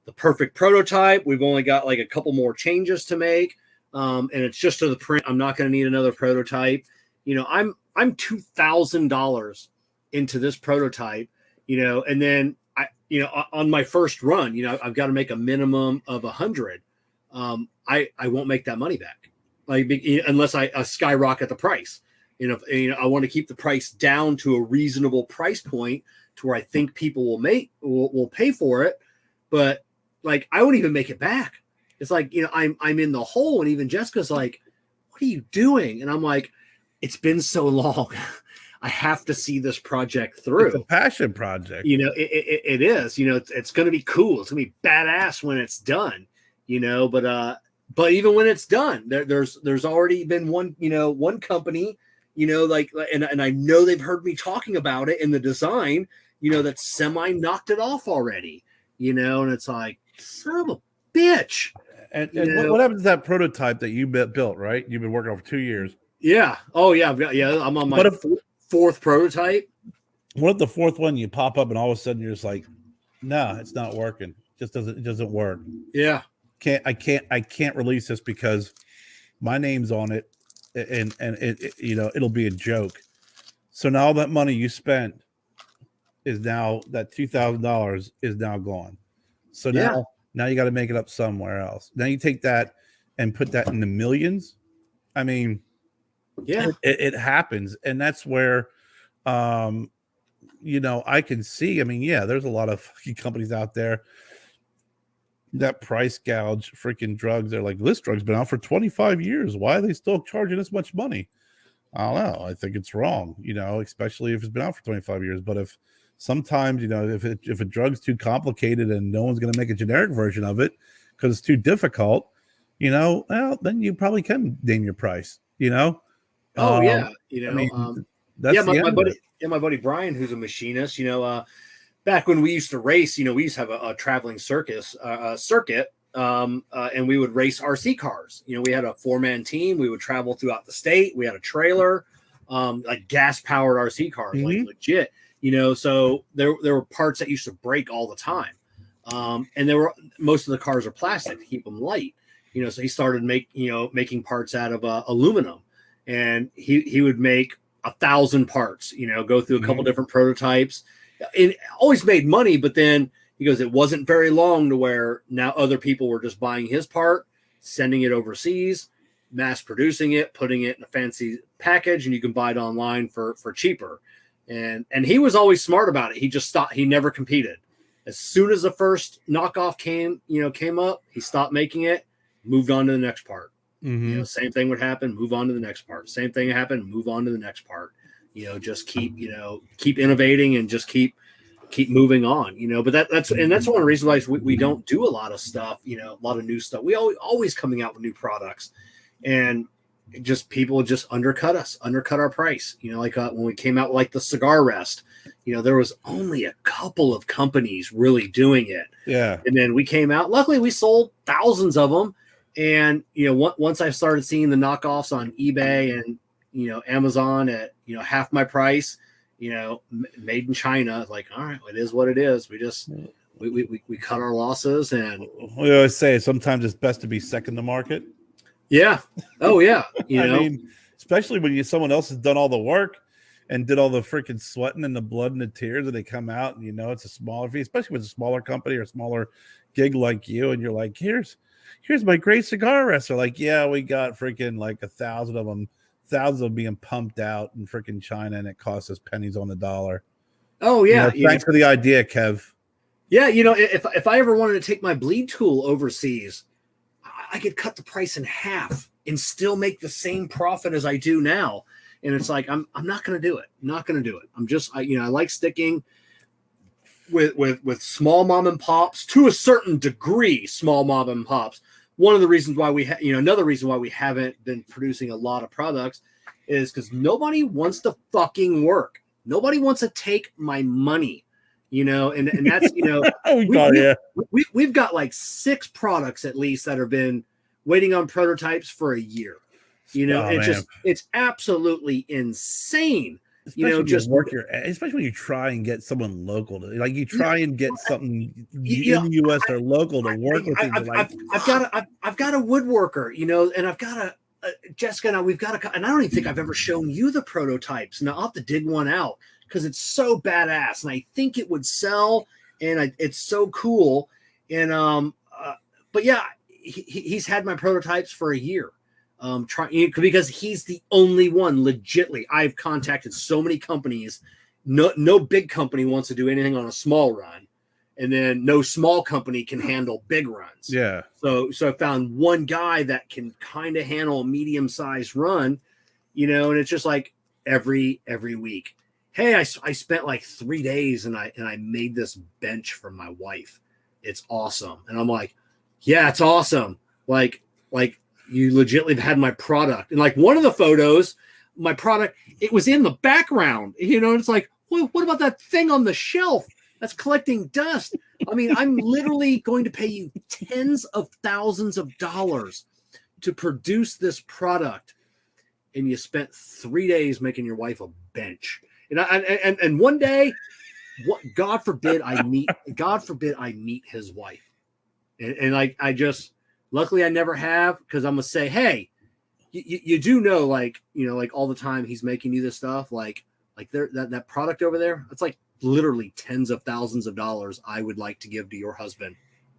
the perfect prototype. We've only got like a couple more changes to make. And it's just to the print. I'm not going to need another prototype. I'm $2,000 into this prototype, and then on my first run, I've got to make a minimum of 100. I won't make that money back, unless I skyrocket the price. I want to keep the price down to a reasonable price point to where I think people will pay for it. But I won't even make it back. It's like, I'm in the hole. And even Jessica's like, what are you doing? And I'm like, it's been so long. I have to see this project through. It's a passion project. It is, it's going to be cool. It's going to be badass when it's done, but even when it's done, there's already been one company, and I know they've heard me talking about it in the design, that semi knocked it off already, and it's like, son of a bitch. And what happened to that prototype that you built, right? You've been working on for 2 years. Yeah. Oh yeah. I'm on my fourth prototype. What if the fourth one you pop up and all of a sudden you're just like, no, it's not working. It doesn't work. Yeah. I can't release this because my name's on it and it it'll be a joke. So now all that money you spent is now that $2,000 is now gone. So now you got to make it up somewhere else. Now you take that and put that in the millions. I mean, it happens. And that's where, I can see, there's a lot of fucking companies out there that price gouge freaking drugs. They're like, this drug's been out for 25 years. Why are they still charging this much money? I don't know. I think it's wrong, especially if it's been out for 25 years. But if sometimes, if a drug's too complicated and no one's going to make a generic version of it because it's too difficult, then you probably can name your price, Oh yeah. That's my buddy Brian, who's a machinist, back when we used to race, we used to have a traveling circuit, and we would race RC cars. We had a 4-man team. We would travel throughout the state. We had a trailer, like gas powered RC cars, like legit. So there were parts that used to break all the time. And most of the cars are plastic to keep them light. So he started making parts out of aluminum, and he would make 1,000 parts. Go through a couple different prototypes. It always made money, but then he goes, it wasn't very long to where now other people were just buying his part, sending it overseas, mass producing it, putting it in a fancy package, and you can buy it online for cheaper. And he was always smart about it. He just stopped. He never competed. As soon as the first knockoff came up, he stopped making it, moved on to the next part. Same thing would happen, move on to the next part. Same thing happened, move on to the next part. Just keep innovating and just keep keep moving on, but that's one of the reasons why we don't do a lot of stuff, a lot of new stuff. We always coming out with new products, and people just undercut our price. Like when we came out with like the cigar rest, there was only a couple of companies really doing it. Yeah. And then we came out, luckily we sold thousands of them. And, once I started seeing the knockoffs on eBay and, Amazon at, half my price, made in China, like, all right, it is what it is. We just, we cut our losses. And we always say sometimes it's best to be second to market. Yeah. Oh yeah. I mean, especially when someone else has done all the work and did all the freaking sweating and the blood and the tears, and they come out and it's a smaller fee, especially with a smaller company or a smaller gig like you, and you're like, here's my great cigar rest. They're like, yeah, we got freaking like 1,000 of them, thousands of them being pumped out in freaking China, and it costs us pennies on the dollar. Oh yeah. Thanks for the idea, Kev. Yeah, if I ever wanted to take my bleed tool overseas, I could cut the price in half and still make the same profit as I do now. And it's like, I'm not going to do it. Not going to do it. I'm just, I like sticking with small mom and pops to a certain degree, small mom and pops. One of the reasons why another reason why we haven't been producing a lot of products is because nobody wants to fucking work. Nobody wants to take my money. And that's, we've got like 6 products at least that have been waiting on prototypes for a year. It's absolutely insane. Especially when you try and get someone local you try and get something in the US or local to work with. I've got a woodworker, and I've got Jessica. Now we've got and I don't even think I've ever shown you the prototypes. Now I'll have to dig one out, because it's so badass, and I think it would sell, and it's so cool. And but yeah, he's had my prototypes for a year, because he's the only one. Legitly, I've contacted so many companies. No big company wants to do anything on a small run, and then no small company can handle big runs. Yeah. So I found one guy that can kind of handle a medium-sized run, and it's just like every week. Hey, I spent like 3 days and I made this bench for my wife. It's awesome. And I'm like, yeah, it's awesome. Like you legitimately had my product. And like one of the photos, my product, it was in the background, it's like, well, what about that thing on the shelf that's collecting dust? I mean, I'm literally going to pay you tens of thousands of dollars to produce this product. And you spent 3 days making your wife a bench. And one day, God forbid I meet his wife, and I just, luckily I never have, because I'm gonna say, hey, you do know, like all the time he's making you this stuff, like that product over there, it's like literally tens of thousands of dollars I would like to give to your husband.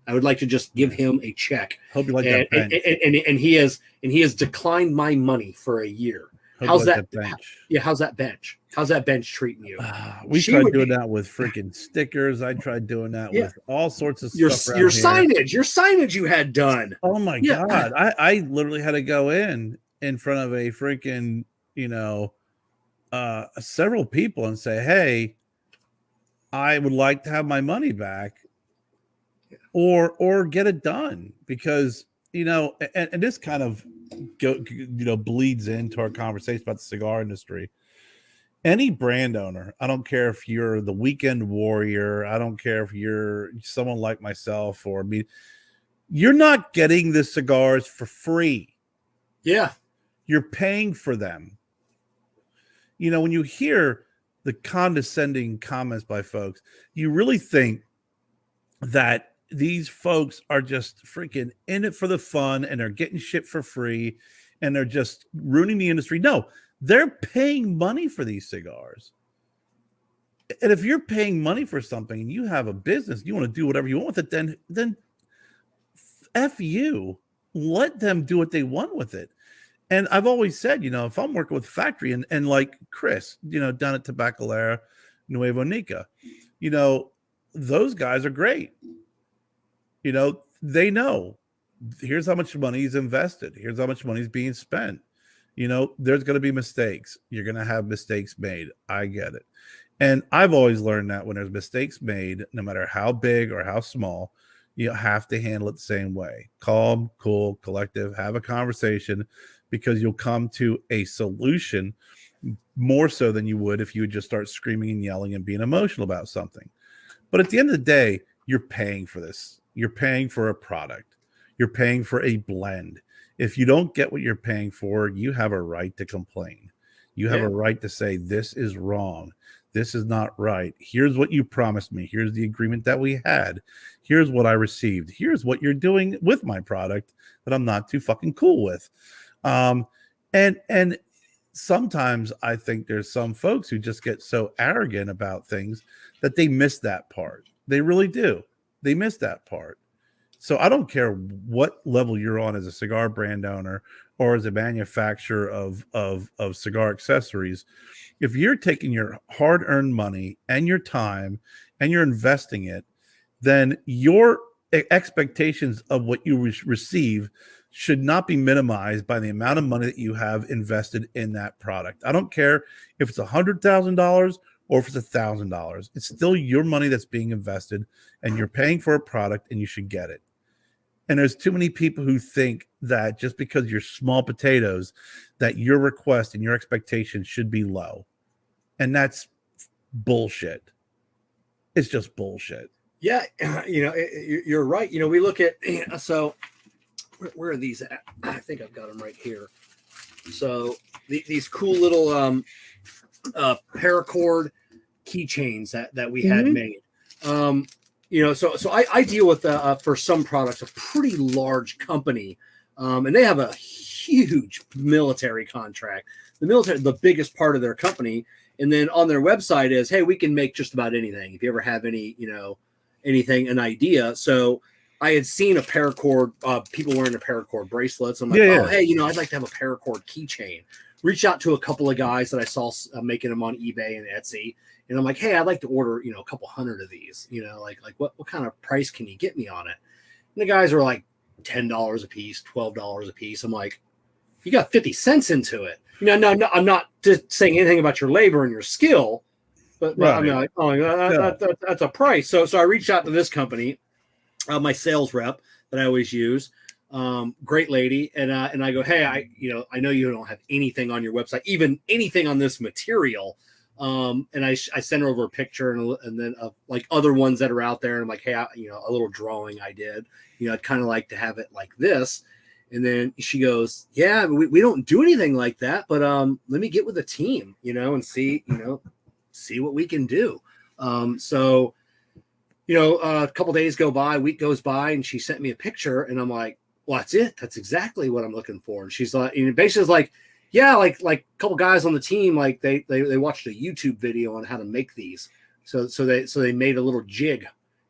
I would like to just give him a check. Hope you like that bench. And he has declined my money for a year. How's that bench? Yeah, how's that bench? How's that bench treating you? We tried doing that with freaking stickers. I tried doing that with all sorts of stuff. Your signage you had done. Oh my God. I literally had to go in front of a freaking, several people and say, hey, I would like to have my money back, or get it done, because, and this kind of bleeds into our conversation about the cigar industry. Any brand owner, I don't care if you're the weekend warrior, I don't care if you're someone like myself or me, you're not getting the cigars for free. Yeah. You're paying for them. When you hear the condescending comments by folks, you really think that these folks are just freaking in it for the fun, and they're getting shit for free, and they're just ruining the industry. No, they're paying money for these cigars. And if you're paying money for something and you have a business, you want to do whatever you want with it, then F you. Let them do what they want with it. And I've always said, if I'm working with a factory and like Chris, down at Tabacalera Nuevo Nica, those guys are great. They know here's how much money is invested. Here's how much money is being spent. There's going to be mistakes. You're going to have mistakes made. I get it. And I've always learned that when there's mistakes made, no matter how big or how small, you have to handle it the same way. Calm, cool, collective, have a conversation, because you'll come to a solution more so than you would if you would just start screaming and yelling and being emotional about something. But at the end of the day, you're paying for this. You're paying for a product. You're paying for a blend. If you don't get what you're paying for, you have a right to complain. You have a right to say, this is wrong. This is not right. Here's what you promised me. Here's the agreement that we had. Here's what I received. Here's what you're doing with my product that I'm not too fucking cool with. And sometimes I think there's some folks who just get so arrogant about things that they miss that part. They really do. They miss that part. So I don't care what level you're on as a cigar brand owner or as a manufacturer of cigar accessories. If you're taking your hard-earned money and your time and you're investing it, then your expectations of what you receive should not be minimized by the amount of money that you have invested in that product. I don't care if it's $100,000 or if it's $1,000. It's still your money that's being invested, and you're paying for a product, and you should get it. And there's too many people who think that just because you're small potatoes, that your request and your expectations should be low. And that's bullshit. It's just bullshit. Yeah, you're right. We look at, so where are these at? I think I've got them right here. So these cool little paracord keychains that we had made. So I deal with for some products a pretty large company, and they have a huge military contract. The military, the biggest part of their company, and then on their website is, hey, we can make just about anything. If you ever have any, anything, an idea. So I had seen a paracord, people wearing a paracord bracelets. I'm like, oh, hey, I'd like to have a paracord keychain. Reach out to a couple of guys that I saw making them on eBay and Etsy. And I'm like, hey, I'd like to order, a couple hundred of these, like what kind of price can you get me on it? And the guys are like $10 a piece, $12 a piece. I'm like, you got 50 cents into it. No, I'm not just saying anything about your labor and your skill, but right. I mean, like, that's a price. So I reached out to this company, my sales rep that I always use, great lady. And I go, hey, I know you don't have anything on your website, even anything on this material. And I sent her over a picture and then like other ones that are out there. And I'm like, hey, a little drawing I did, I'd kind of like to have it like this. And then she goes, yeah, we don't do anything like that, but let me get with the team, and see what we can do. So a couple days go by, a week goes by, and she sent me a picture, and I'm like, well, that's it. That's exactly what I'm looking for. And she's like, and basically like, yeah, like a couple guys on the team, like they watched a YouTube video on how to make these. So they made a little jig,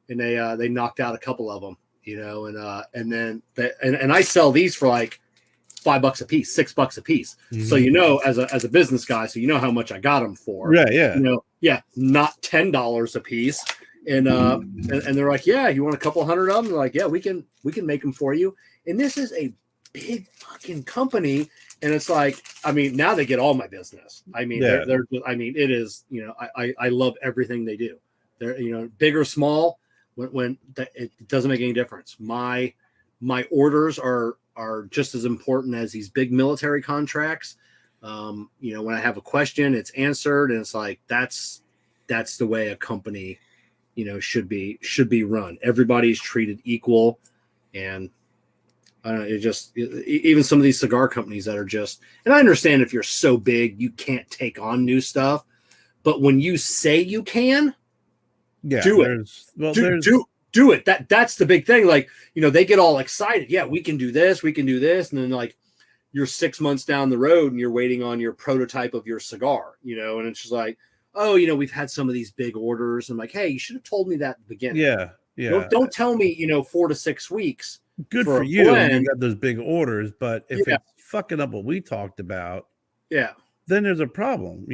and they knocked out a couple of them, and then and I sell these for like $5 a piece, $6 a piece. Mm-hmm. So as a business guy, so how much I got them for. Right, yeah. Not $10 a piece. And they're like, yeah, you want a couple hundred of them? They're like, yeah, we can make them for you. And this is a big fucking company. And it's like, I mean, now they get all my business. I mean, they're it is, I love everything they do. They're, big or small, when it doesn't make any difference. My orders are just as important as these big military contracts. When I have a question, it's answered, and it's like, that's the way a company, should be run. Everybody's treated equal. And I don't know, even some of these cigar companies that are just, and I understand if you're so big, you can't take on new stuff, but when you say you can, do it. Do it. That's the big thing. Like, they get all excited. Yeah, we can do this. And then like you're 6 months down the road and you're waiting on your prototype of your cigar, and it's just like, oh, we've had some of these big orders. I'm like, hey, you should have told me that at the beginning. Yeah. Don't tell me, 4 to 6 weeks. Good for you. You got those big orders, but if it's fucking up what we talked about, then there's a problem,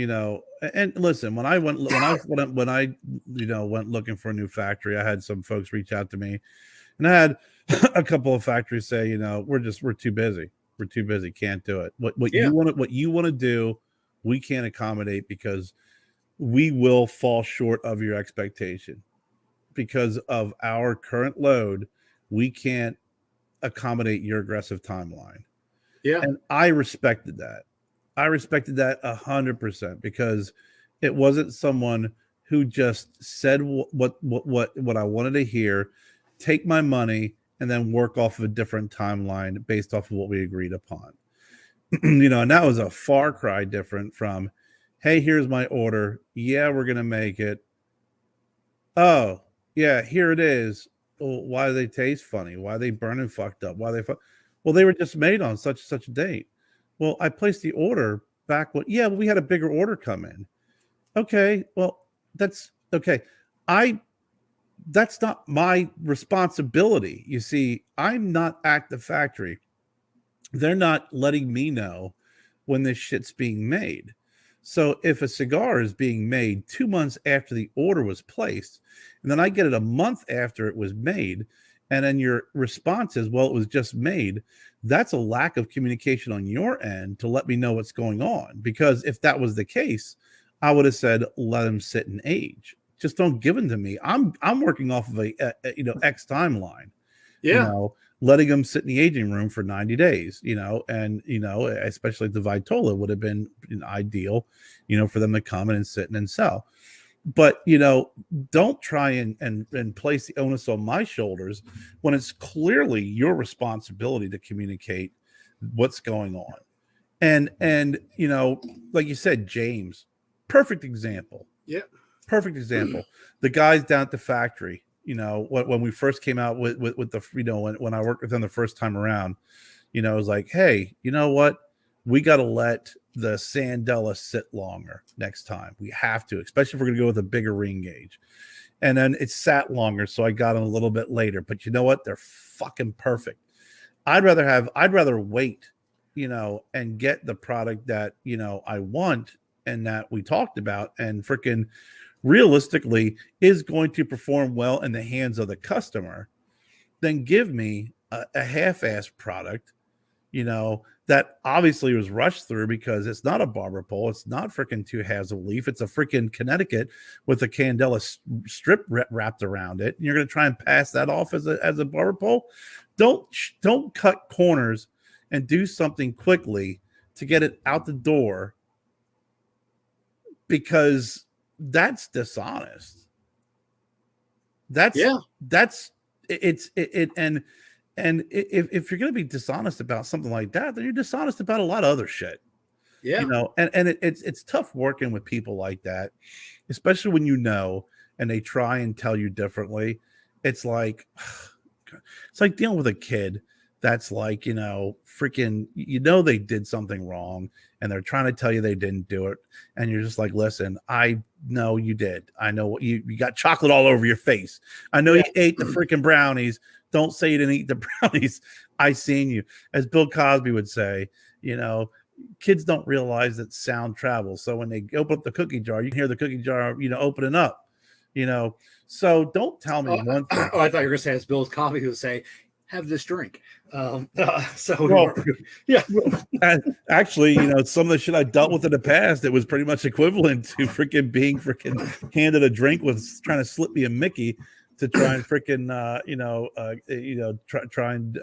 And listen, when I went looking for a new factory, I had some folks reach out to me, and I had a couple of factories say, we're too busy. We're too busy. Can't do it. What you want to do, we can't accommodate because we will fall short of your expectation because of our current load. We can't accommodate your aggressive timeline. Yeah. And I respected that. I respected that 100% because it wasn't someone who just said what I wanted to hear, take my money, and then work off of a different timeline based off of what we agreed upon. And that was a far cry different from, hey, here's my order. Yeah, we're gonna make it. Oh, yeah, here it is. Well, why do they taste funny? Why are they burning fucked up? Why are they well, they were just made on such and such a date. Well, I placed the order back when but we had a bigger order come in. Okay, well, that's okay. That's not my responsibility. You see, I'm not at the factory. They're not letting me know when this shit's being made. So if a cigar is being made 2 months after the order was placed, and then I get it a month after it was made, and then your response is, well, it was just made, that's a lack of communication on your end to let me know what's going on. Because if that was the case, I would have said, let them sit and age. Just don't give them to me. I'm working off of a X timeline. Yeah. Letting them sit in the aging room for 90 days, and, especially the Vitola would have been ideal, for them to come in and sit and sell. But, don't try and place the onus on my shoulders when it's clearly your responsibility to communicate what's going on. And, like you said, James, perfect example. Yeah. Perfect example. The guys down at the factory, when we first came out with the, when I worked with them the first time around, it was like, hey, you know what? We got to let the Sandella sit longer next time. We have to, especially if we're going to go with a bigger ring gauge. And then it sat longer, so I got them a little bit later. But you know what? They're fucking perfect. I'd rather wait, and get the product that, I want and that we talked about and freaking realistically is going to perform well in the hands of the customer, then give me a half-ass product, that obviously was rushed through because it's not a barber pole. It's not freaking 2 halves of leaf. It's a freaking Connecticut with a candela strip wrapped around it. And you're going to try and pass that off as a barber pole. Don't cut corners and do something quickly to get it out the door, because that's dishonest. And if you're going to be dishonest about something like that, then you're dishonest about a lot of other shit. Yeah. It's tough working with people like that, especially when and they try and tell you differently. It's like dealing with a kid that's like, freaking, they did something wrong and they're trying to tell you they didn't do it. And you're just like, listen, I know you did. I know what you got chocolate all over your face. I know you ate the freaking brownies. Don't say you didn't eat the brownies. I seen you. As Bill Cosby would say, kids don't realize that sound travels. So when they open up the cookie jar, you can hear the cookie jar, opening up, So don't tell me one thing. Oh, I thought you were going to say it's Bill Cosby who would say, have this drink. Actually, some of the shit I dealt with in the past, it was pretty much equivalent to freaking being freaking handed a drink with trying to slip me a Mickey to try and freaking try and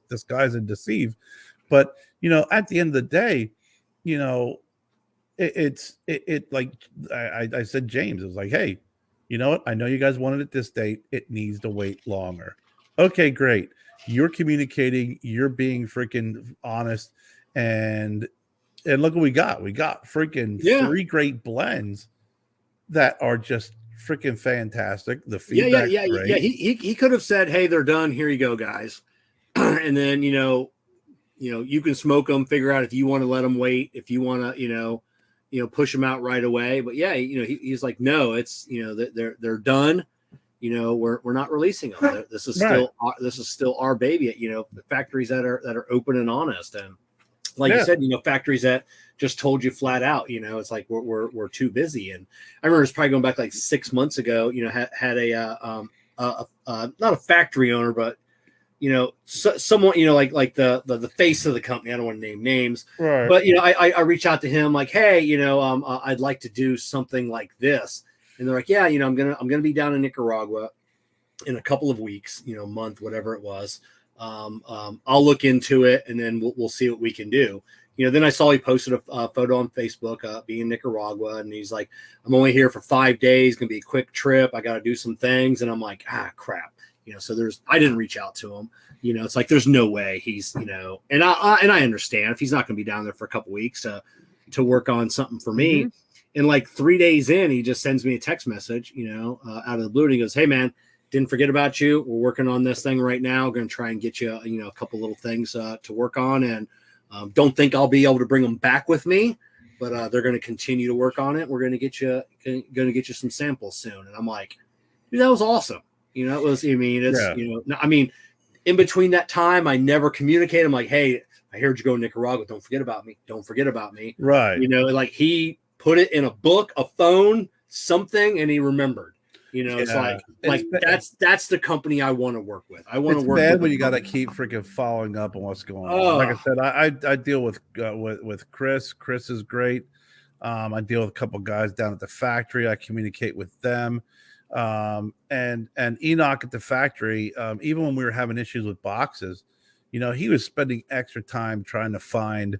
disguise and deceive. But at the end of the day, it like I said, James, it was like, hey, you know what? I know you guys wanted it this date. It needs to wait longer. Okay, great. You're communicating. You're being freaking honest. And look what we got. We got freaking 3 great blends that are just freaking fantastic. The feedback, great. Yeah. He could have said, "Hey, they're done. Here you go, guys." And then you can smoke them. Figure out if you want to let them wait. If you want to, push them out right away. But yeah, he's like, no, it's they're done. We're not releasing them. This is still our baby. The factories that are open and honest, and like you said, factories that just told you flat out, it's like we're too busy. And I remember it's probably going back like 6 months ago. Had a not a factory owner, but someone, like the face of the company. I don't want to name names, right. but I reach out to him like, hey, I'd like to do something like this, and they're like, yeah, I'm gonna be down in Nicaragua in a couple of weeks, month, whatever it was. I'll look into it, and then we'll see what we can do. Then I saw he posted a photo on Facebook, being in Nicaragua, and he's like, I'm only here for 5 days, gonna be a quick trip. I got to do some things, and I'm like, crap. So I didn't reach out to him. It's like there's no way he's, and I understand if he's not going to be down there for a couple weeks to work on something for me. Mm-hmm. And like 3 days in, he just sends me a text message, out of the blue, and he goes, hey man, didn't forget about you. We're working on this thing right now. We're going to try and get you, a couple little things to work on, and don't think I'll be able to bring them back with me, but they're going to continue to work on it. We're going to get you some samples soon. And I'm like, dude, that was awesome. It was, in between that time, I never communicated. I'm like, hey, I heard you go to Nicaragua. Don't forget about me. Don't forget about me. Right. Like he put it in a book, a phone, something, and he remembered. It's like that's the company I want to work with. I want to work bad with when you got to keep freaking following up on what's going on. Like I said, I deal with Chris. Chris is great. I deal with a couple guys down at the factory. I communicate with them. And Enoch at the factory, even when we were having issues with boxes, he was spending extra time trying to find,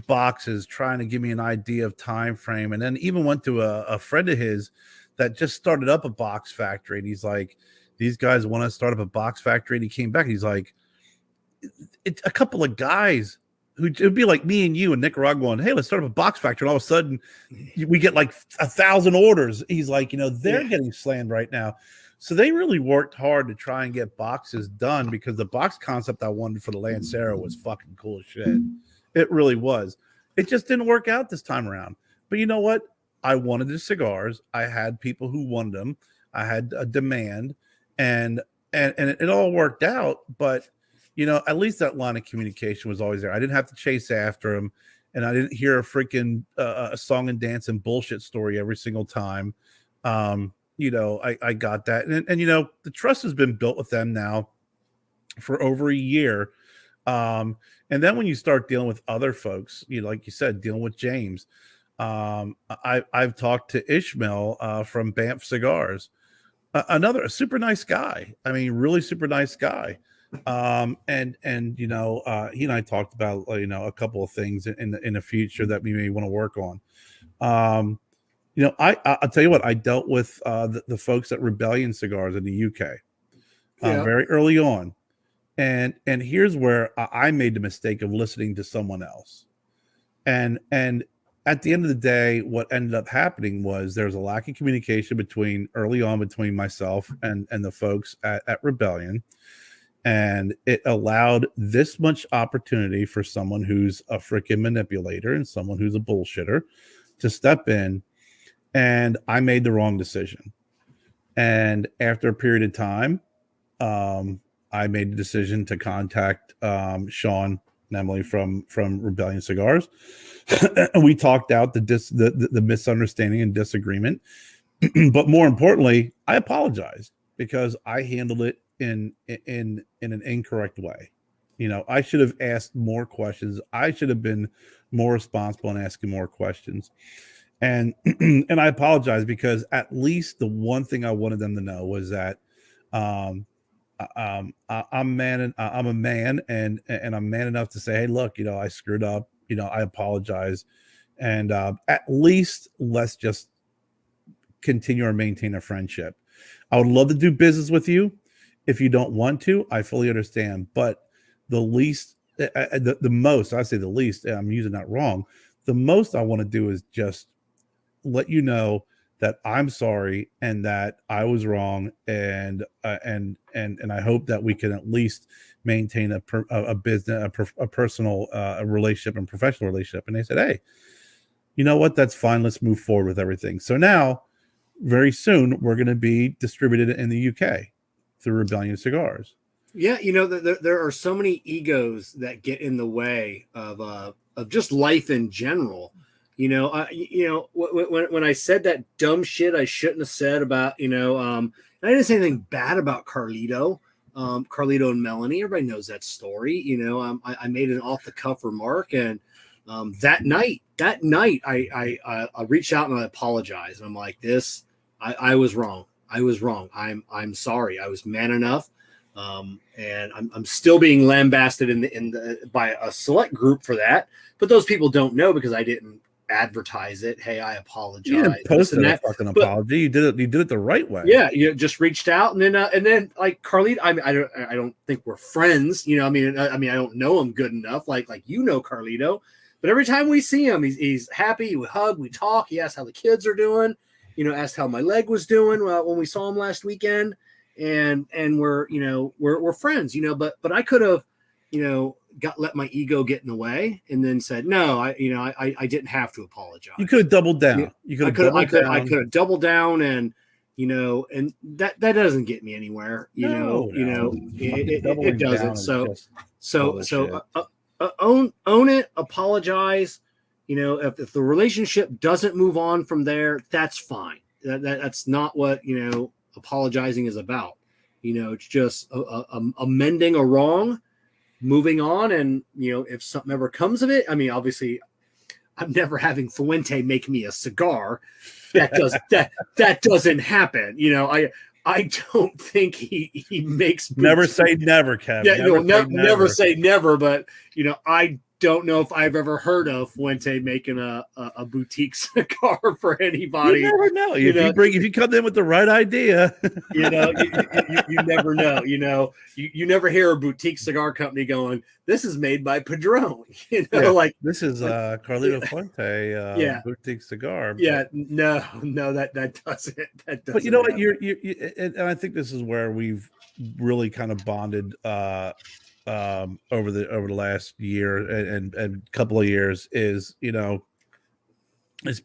boxes, trying to give me an idea of time frame, and then even went to a friend of his that just started up a box factory, and he's like, these guys want to start up a box factory, and he came back and he's like, it's a couple of guys who it'd be like me and you in Nicaragua going, hey, let's start up a box factory. And all of a sudden we get like 1,000 orders. He's like, they're getting slammed right now. So they really worked hard to try and get boxes done, because the box concept I wanted for the Lancero was fucking cool as shit. It really was. It just didn't work out this time around. But you know what? I wanted the cigars. I had people who wanted them. I had a demand, and it all worked out. But at least that line of communication was always there. I didn't have to chase after him, and I didn't hear a freaking a song and dance and bullshit story every single time. I got that, and the trust has been built with them now for over a year. And then when you start dealing with other folks, like you said, dealing with James, I've talked to Ishmael from Banff Cigars, a super nice guy. I mean, really super nice guy. And he and I talked about a couple of things in the future that we may want to work on. I'll tell you what, I dealt with the folks at Rebellion Cigars in the UK very early on, and here's where I made the mistake of listening to someone else, and at the end of the day, what ended up happening was there was a lack of communication between myself and the folks at Rebellion. And it allowed this much opportunity for someone who's a freaking manipulator and someone who's a bullshitter to step in. And I made the wrong decision. And after a period of time, I made the decision to contact Shahan and Emily from Rebellion Cigars. And we talked out the misunderstanding and disagreement. But more importantly, I apologized because I handled it in an incorrect way. I should have asked more questions. I should have been more responsible in asking more questions. And I apologize, because at least the one thing I wanted them to know was that I'm a man, and I'm man enough to say, hey, look, I screwed up. I apologize, and at least let's just continue or maintain a friendship. I would love to do business with you. If you don't want to, I fully understand. But the least, the most, I say the least, I'm using that wrong. The most I want to do is just let you know that I'm sorry and that I was wrong, and I hope that we can at least maintain a business, a personal relationship and professional relationship. And they said, hey, you know what? That's fine. Let's move forward with everything. So now, very soon, we're going to be distributed in the UK through Rebellion Cigars. Yeah, there are so many egos that get in the way of just life in general. When I said that dumb shit I shouldn't have said about, I didn't say anything bad about Carlito, Carlito and Melanie. Everybody knows that story. You know, I made an off the cuff remark, and that night, I reached out and I apologized. And I'm like, this, I was wrong. I was wrong. I'm sorry. I was man enough. And I'm still being lambasted by a select group for that, but those people don't know because I didn't advertise it. Hey, I apologize. You didn't post a fucking apology. You did it the right way. Yeah, you just reached out, and then like Carlito. I mean, I don't think we're friends. You know, I mean, I don't know him good enough. Like you know Carlito, but every time we see him, he's happy. We hug, we talk. He asks how the kids are doing. You know, asked how my leg was doing when we saw him last weekend. And we're friends, you know, but I could have, you know, let my ego get in the way and then said, no, I didn't have to apologize. You could have doubled down. I could have doubled down, and, you know, and that doesn't get me anywhere, it doesn't. So own it, apologize. You know, if the relationship doesn't move on from there, that's fine. That's not what, you know, apologizing is about. You know, it's just amending a wrong, moving on, and, you know, if something ever comes of it, I mean, obviously I'm never having Fuente make me a cigar. That doesn't happen. You know, I don't think he makes never say never, Kevin. Yeah, never say never, but, you know, I don't know if I've ever heard of Fuente making a boutique cigar for anybody. You never know. If you come in with the right idea, you know, you never know. You know, you never hear a boutique cigar company going, "This is made by Padron." You know, yeah, like this is Carlito Fuente boutique cigar. Yeah, no, that doesn't. But you know what? You and I think this is where we've really kind of bonded. Over the last year and couple of years is, you know, it's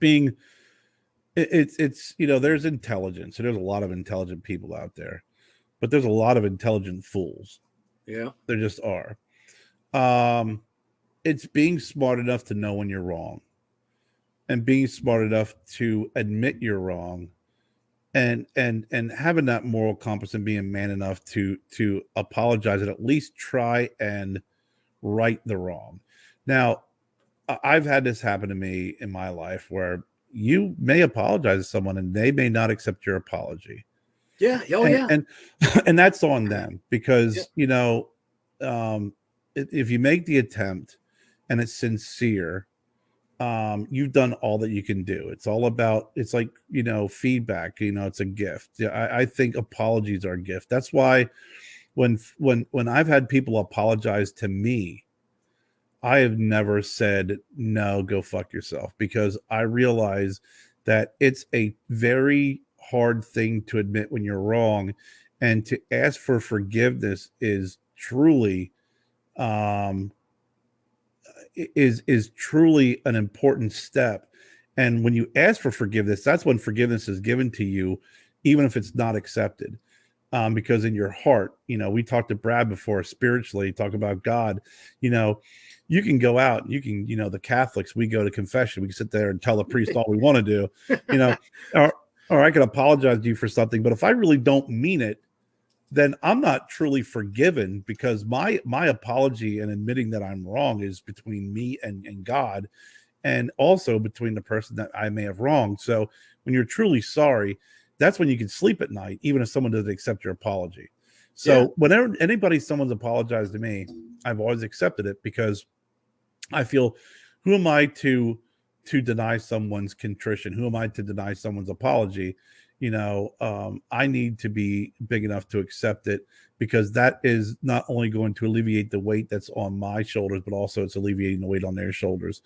you know, there's intelligence. There's a lot of intelligent people out there, but there's a lot of intelligent fools. Yeah, there just are. It's being smart enough to know when you're wrong, and being smart enough to admit you're wrong, and having that moral compass and being man enough to apologize and at least try and right the wrong. Now, I've had this happen to me in my life where you may apologize to someone and they may not accept your apology. Yeah. And that's on them because, you know, if you make the attempt and it's sincere, you've done all that you can do. It's all about, it's like, you know, feedback, you know, it's a gift. Yeah, I think apologies are a gift. That's why when I've had people apologize to me, I have never said, no, go fuck yourself, because I realize that it's a very hard thing to admit when you're wrong, and to ask for forgiveness is truly, is truly an important step. And when you ask for forgiveness, that's when forgiveness is given to you, even if it's not accepted. Because in your heart, you know, we talked to Brad before, spiritually, talk about God, you know, you can go out, you can, you know, the Catholics, we go to confession, we can sit there and tell the priest all we want to do, you know, or I can apologize to you for something, but if I really don't mean it, then I'm not truly forgiven, because my apology and admitting that I'm wrong is between me and God, and also between the person that I may have wronged. So when you're truly sorry, that's when you can sleep at night, even if someone doesn't accept your apology. So whenever someone's apologized to me, I've always accepted it, because I feel, who am I to deny someone's contrition? Who am I to deny someone's apology? You know, I need to be big enough to accept it, because that is not only going to alleviate the weight that's on my shoulders, but also it's alleviating the weight on their shoulders.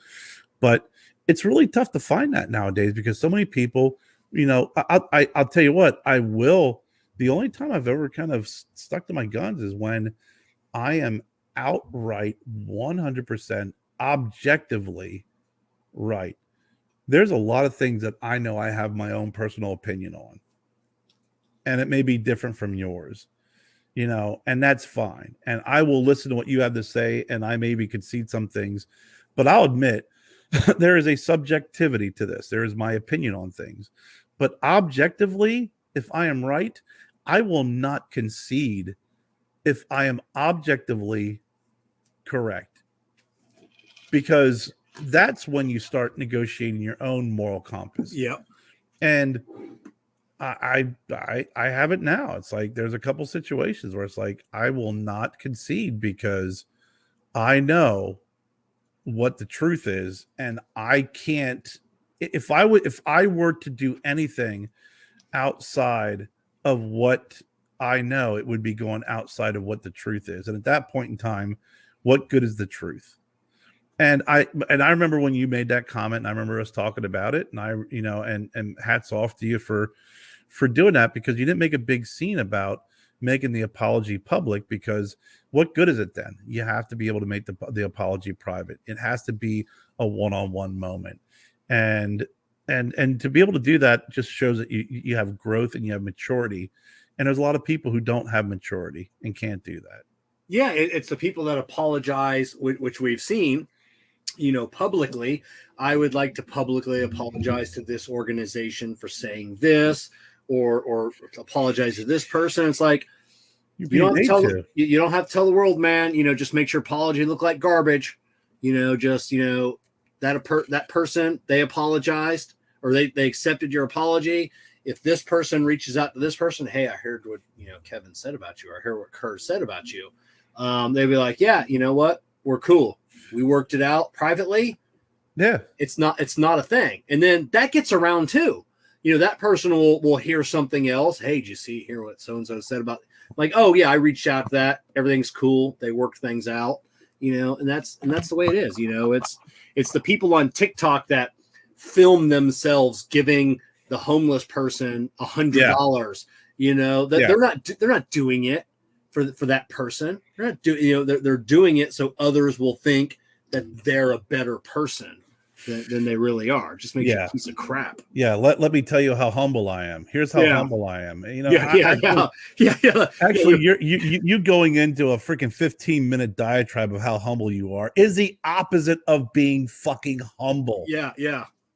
But it's really tough to find that nowadays, because so many people, you know, I'll tell you what, the only time I've ever kind of stuck to my guns is when I am outright 100% objectively right. There's a lot of things that I know I have my own personal opinion on, and it may be different from yours, you know, and that's fine. And I will listen to what you have to say, and I maybe concede some things, but I'll admit there is a subjectivity to this. There is my opinion on things, but objectively, if I am right, I will not concede if I am objectively correct, because that's when you start negotiating your own moral compass. Yep. And I have it now. It's like there's a couple situations where it's like I will not concede because I know what the truth is, and I can't. If I were to do anything outside of what I know, it would be going outside of what the truth is. And at that point in time, what good is the truth? And I remember when you made that comment, and I remember us talking about it, and and hats off to you for doing that, because you didn't make a big scene about making the apology public, because what good is it then? You have to be able to make the apology private. It has to be a one-on-one moment. And to be able to do that just shows that you have growth and you have maturity. And there's a lot of people who don't have maturity and can't do that. Yeah, it's the people that apologize, which we've seen, publicly. I would like to publicly apologize to this organization for saying this, or apologize to this person. It's like, you don't have to tell the world, man. Just make your apology look like garbage. That person, they apologized, or they accepted your apology. If this person reaches out to this person, hey, I heard what Kevin said about you, or I heard what Kerr said about you. They'd be like, yeah, you know what? We're cool. We worked it out privately. Yeah. It's not a thing. And then that gets around too. That person will hear something else. Hey, did you hear what so-and-so said about, like, oh yeah, I reached out to that. Everything's cool. They worked things out, and that's the way it is. It's the people on TikTok that film themselves giving the homeless person $100. They're not doing it for that person. They're not doing, they're doing it so others will think that they're a better person than they really are. Just makes you a piece of crap. Yeah, let me tell you how humble I am. Here's how humble I am. Actually, you going into a freaking 15-minute diatribe of how humble you are is the opposite of being fucking humble. Yeah.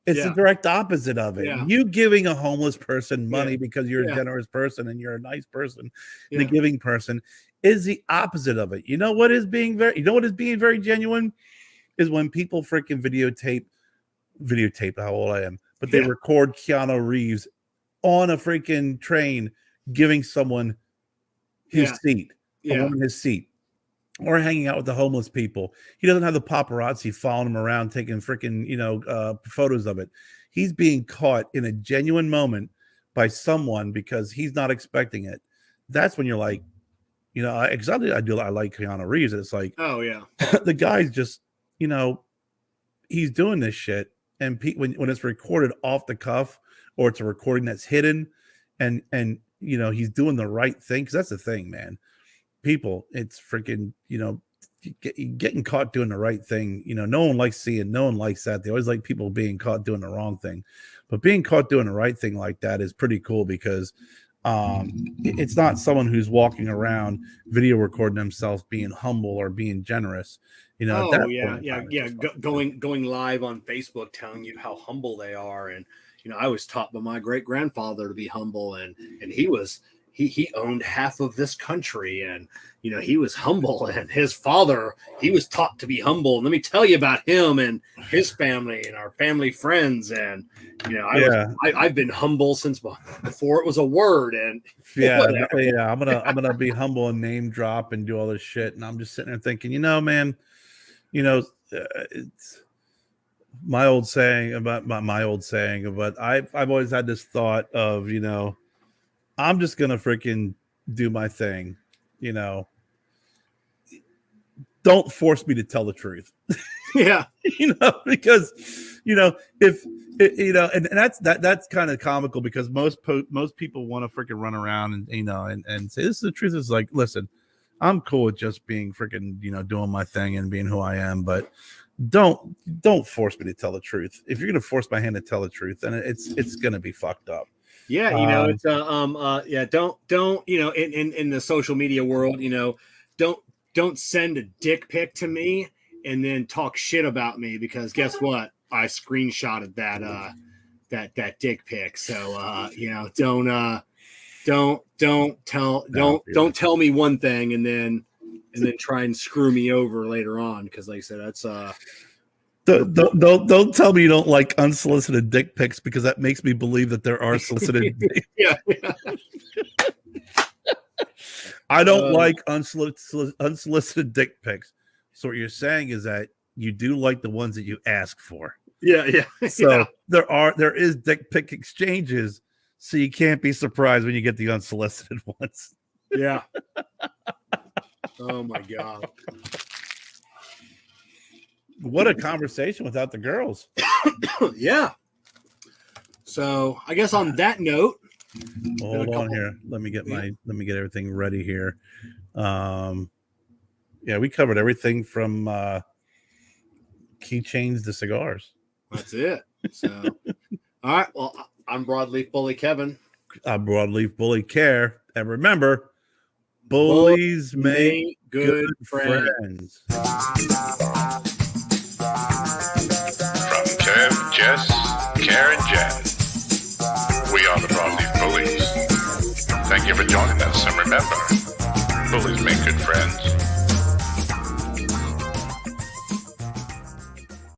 It's the direct opposite of it. Yeah. You giving a homeless person money because you're a generous person and you're a nice person, and a giving person is the opposite of it. You know what is being very genuine is when people freaking videotape how old I am, but they record Keanu Reeves on a freaking train giving someone his seat, a woman his seat, or hanging out with the homeless people. He doesn't have the paparazzi following him around taking freaking photos of it. He's being caught in a genuine moment by someone because he's not expecting it. That's when you're like, exactly. I like Keanu Reeves. It's like, oh yeah, the guy's just he's doing this shit. And when it's recorded off the cuff, or it's a recording that's hidden, and he's doing the right thing, because that's the thing, man. People, it's freaking getting caught doing the right thing. No one likes that. They always like people being caught doing the wrong thing, but being caught doing the right thing like that is pretty cool, because it's not someone who's walking around video recording themselves being humble or being generous. Going live on Facebook telling you how humble they are. And I was taught by my great grandfather to be humble, and he owned half of this country, and he was humble, and his father, he was taught to be humble. And let me tell you about him and his family and our family friends. And I've been humble since before it was a word. And I'm gonna be humble and name drop and do all this shit. And I'm just sitting there thinking, man, it's my old saying, but I've always had this thought of, I'm just gonna freaking do my thing, Don't force me to tell the truth. Yeah, because if and that's kind of comical, because most people want to freaking run around and say this is the truth. It's like, listen, I'm cool with just being freaking doing my thing and being who I am, but don't force me to tell the truth. If you're gonna force my hand to tell the truth, then it's gonna be fucked up. Yeah, it's don't in the social media world, don't send a dick pic to me and then talk shit about me, because guess what? I screenshotted that dick pic. So don't don't tell me one thing and then try and screw me over later on, because like I said, that's Don't tell me you don't like unsolicited dick pics, because that makes me believe that there are solicited. Yeah. I don't like unsolicited dick pics. So what you're saying is that you do like the ones that you ask for. Yeah. So there is dick pic exchanges, so you can't be surprised when you get the unsolicited ones. Yeah. Oh my God. What a conversation without the girls. Yeah. So I guess on that note, hold on here. Let me get everything ready here. Yeah, we covered everything from keychains to cigars. That's it. So all right. Well, I'm Broadleaf Bully Kevin. I'm Broadleaf Bully Kerr. And remember, bullies make good friends. From Kev, Jess, Kerr, and Jen, we are the Broadleaf Bullies. Thank you for joining us, and remember, bullies make good friends.